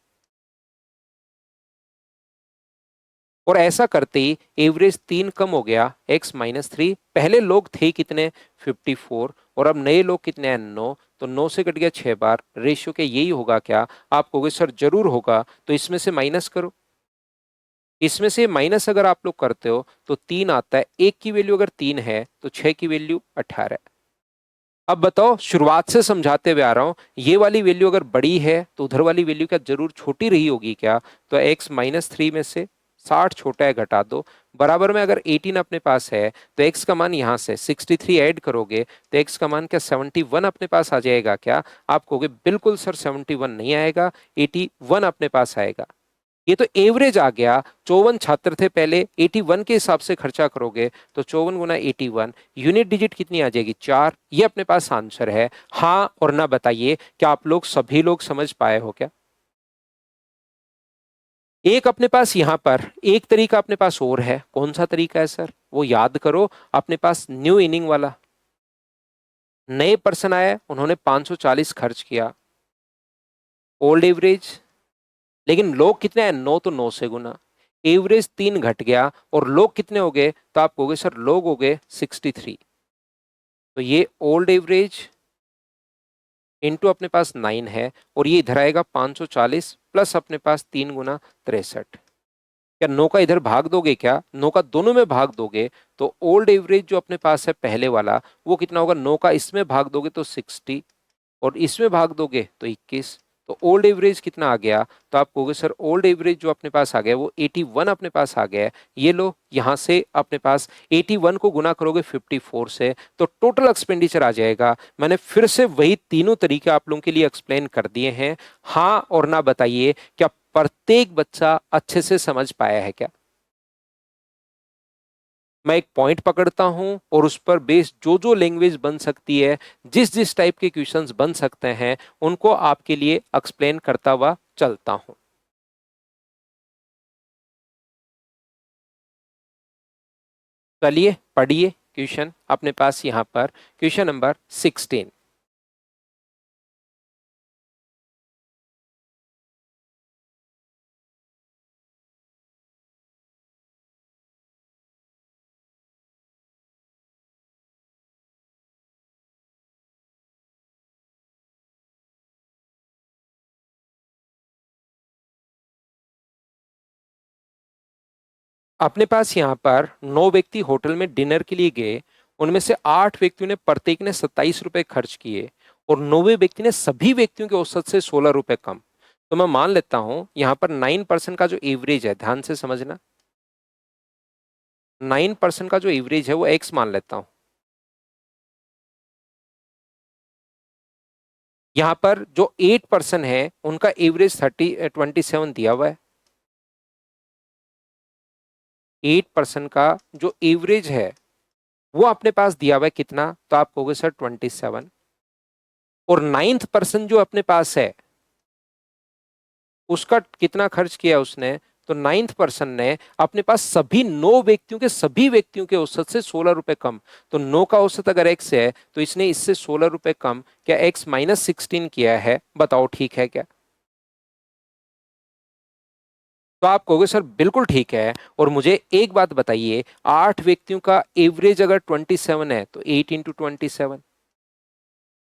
और ऐसा करते ही एवरेज 3 कम हो गया, x-3। पहले लोग थे कितने? 54, और अब नए लोग कितने हैं? 9। तो 9 से कट गया 6 बार, रेशियो के यही होगा क्या? आप कहोगे सर जरूर होगा, तो इसमें से माइनस करो। इसमें से माइनस अगर आप लोग करते हो तो 3 आता है, एक की वैल्यू अगर 3 है तो 6 की वैल्यू 18 है। अब बताओ, शुरुआत से समझाते हुए आ रहा हूं, ये वाली वैल्यू अगर बड़ी है तो उधर वाली वैल्यू क्या जरूर छोटी रही होगी क्या? तो x-3 में से 60 छोटा है, घटा दो। बराबर में अगर 18 अपने पास है तो x का मान यहां से 63 ऐड करोगे तो x का मान क्या 71 अपने पास आ जाएगा क्या? आप कहोगे बिल्कुल सर 71 नहीं आएगा, 81 अपने पास आएगा। ये तो एवरेज आ गया। 54 छात्र थे पहले, 81 के हिसाब से खर्चा करोगे तो 54 गुना 81, यूनिट डिजिट कितनी आ जाएगी? 4। ये अपने पास आंसर है। हाँ और ना बताइए, क्या आप लोग सभी लोग समझ पाए हो क्या? एक अपने पास यहां पर एक तरीका अपने पास और है। कौन सा तरीका है सर? वो याद करो, अपने पास न्यू इनिंग वाला। नए पर्सन आए, उन्होंने 540 खर्च किया, ओल्ड एवरेज। लेकिन लोग कितने हैं? 9, तो 9 से गुना, एवरेज 3 घट गया, और लोग कितने हो गए? तो आप कहोगे सर लोग हो गए 63। तो ये ओल्ड एवरेज इनटू अपने पास 9 है, और ये इधर आएगा 540 प्लस अपने पास 3 गुना 63। क्या 9 का इधर भाग दोगे क्या? 9 का दोनों में भाग दोगे तो ओल्ड एवरेज जो अपने पास है पहले वाला वो कितना होगा? 9 का इसमें भाग दोगे तो 60, और इसमें भाग दोगे तो 21। तो ओल्ड एवरेज कितना आ गया? तो आप कहोगे सर ओल्ड एवरेज जो अपने पास आ गया वो 81 अपने पास आ गया है। ये लो, यहां से अपने पास 81 को गुना करोगे 54 से तो टोटल एक्सपेंडिचर आ जाएगा। मैंने फिर से वही तीनों तरीके आप लोगों के लिए एक्सप्लेन कर दिए हैं। हाँ और ना बताइए, क्या प्रत्येक बच्चा अच्छे से समझ पाया है क्या? मैं एक पॉइंट पकड़ता हूं और उस पर बेस्ड जो जो लैंग्वेज बन सकती है, जिस जिस टाइप के क्वेश्चंस बन सकते हैं, उनको आपके लिए एक्सप्लेन करता हुआ चलता हूं। चलिए पढ़िए। क्वेश्चन अपने पास यहाँ पर क्वेश्चन नंबर 16। अपने पास यहाँ पर 9 व्यक्ति होटल में डिनर के लिए गए। उनमें से 8 व्यक्तियों ने प्रत्येक ने 27 रुपए खर्च किए और 9वें व्यक्ति ने सभी व्यक्तियों के औसत से 16 रुपए कम। तो मैं मान लेता हूं यहाँ पर 9% का जो एवरेज है, ध्यान से समझना, 9% का जो एवरेज है वो एक्स मान लेता हूं। यहां पर जो 8% है उनका एवरेज 27 दिया हुआ है। 8% का जो एवरेज है वो अपने पास दिया हुआ है कितना, तो आप कहोगे सर 27। और 9% जो अपने पास है उसका कितना खर्च किया उसने, तो 9% ने अपने पास सभी 9 व्यक्तियों के सभी व्यक्तियों के औसत से 16 रुपए कम। तो 9 का औसत अगर एक्स है तो इसने इससे 16 रुपए कम, क्या एक्स -16 किया है, बताओ ठीक है क्या। तो आप कहोगे सर बिल्कुल ठीक है। और मुझे एक बात बताइए, 8 व्यक्तियों का एवरेज अगर 27 है तो 8 इंटू 27,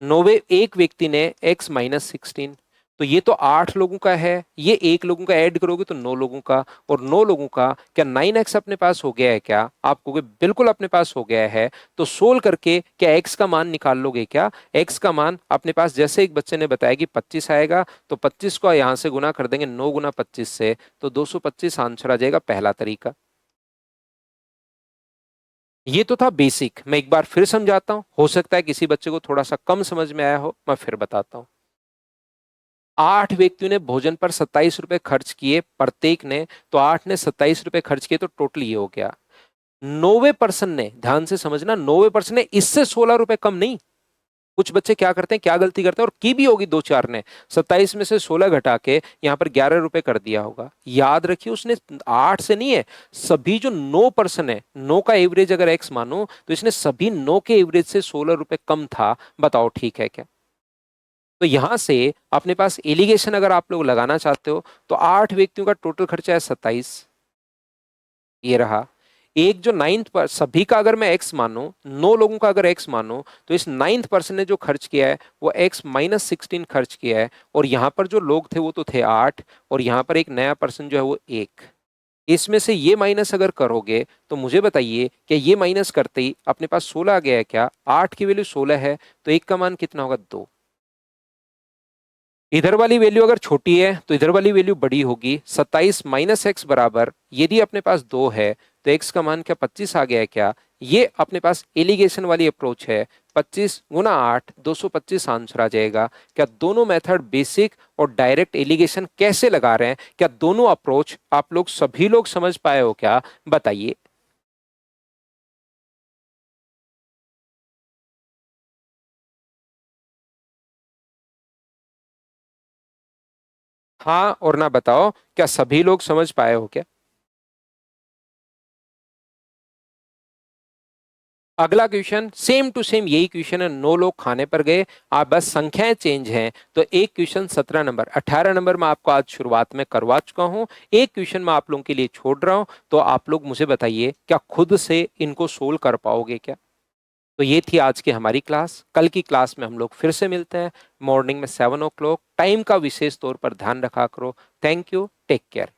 9वें एक व्यक्ति ने x -16, तो ये तो 8 लोगों का है, ये एक लोगों का ऐड करोगे तो 9 लोगों का, और 9 लोगों का क्या 9x अपने पास हो गया है क्या, आप कहोगे बिल्कुल अपने पास हो गया है। तो सोल्व करके क्या x का मान निकाल लोगे क्या, x का मान अपने पास जैसे एक बच्चे ने बताया कि 25 आएगा, तो 25 को यहां से गुना कर देंगे 9 गुना 25 से, तो 225 आंसर आ जाएगा, पहला तरीका। ये तो था बेसिक, मैं एक बार फिर समझाता हूं, हो सकता है किसी बच्चे को थोड़ा सा कम समझ में आया हो, मैं फिर बताता हूं। 8 व्यक्तियों ने भोजन पर 27 रुपए खर्च किए प्रत्येक ने, तो 8 ने 27 रुपए खर्च किए, तो टोटल ये हो गया। 9वें% ने, ध्यान से समझना, 9वें% ने इससे 16 रुपए कम नहीं। कुछ बच्चे क्या करते हैं, क्या गलती करते हैं, और की भी होगी 2-4 ने, 27 में से 16 घटा के यहां पर 11 रुपए कर दिया होगा। याद रखिए उसने 8 से नहीं है, सभी जो 9% है, 9 का एवरेज अगर एक्स मानो तो इसने सभी 9 के एवरेज से 16 रुपए कम था, बताओ ठीक है क्या। तो यहां से अपने पास एलिगेशन अगर आप लोग लगाना चाहते हो तो 8 व्यक्तियों का टोटल खर्चा है 27, ये रहा। एक जो 9th पर सभी का अगर मैं एक्स मानूं, 9 लोगों का अगर एक्स मानूं, तो इस 9th% ने जो खर्च किया है वो एक्स -16 खर्च किया है। और यहां पर जो लोग थे वो तो थे 8, और यहां पर एक नया पर्सन जो है वो 1। इसमें से ये माइनस अगर करोगे तो मुझे बताइए कि ये माइनस करते ही अपने पास 16 आ गया है क्या, 8 की वैल्यू 16 है, तो एक का मान कितना होगा, 2। इधर वाली वैल्यू अगर छोटी है तो इधर वाली वैल्यू बड़ी होगी। 27 माइनस एक्स बराबर, यदि अपने पास 2 है तो एक्स का मान क्या 25 आ गया है क्या। ये अपने पास एलिगेशन वाली अप्रोच है। 25 गुना 8, 225 आंसर आ जाएगा। क्या दोनों मेथड बेसिक और डायरेक्ट एलिगेशन कैसे लगा रहे हैं, क्या दोनों अप्रोच आप लोग सभी लोग समझ पाए हो क्या, बताइए। हाँ और ना बताओ, क्या सभी लोग समझ पाए हो क्या। अगला क्वेश्चन सेम टू सेम यही क्वेश्चन है, 9 लोग खाने पर गए, आप बस संख्याएं चेंज हैं। तो एक क्वेश्चन 17 नंबर, 18 नंबर में आपको आज शुरुआत में करवा चुका हूं, एक क्वेश्चन मैं आप लोगों के लिए छोड़ रहा हूं। तो आप लोग मुझे बताइए क्या खुद से इनको सोल्व कर पाओगे क्या। तो ये थी आज की हमारी क्लास। कल की क्लास में हम लोग फिर से मिलते हैं मॉर्निंग में 7 o'clock। टाइम का विशेष तौर पर ध्यान रखा करो। Thank you, take care.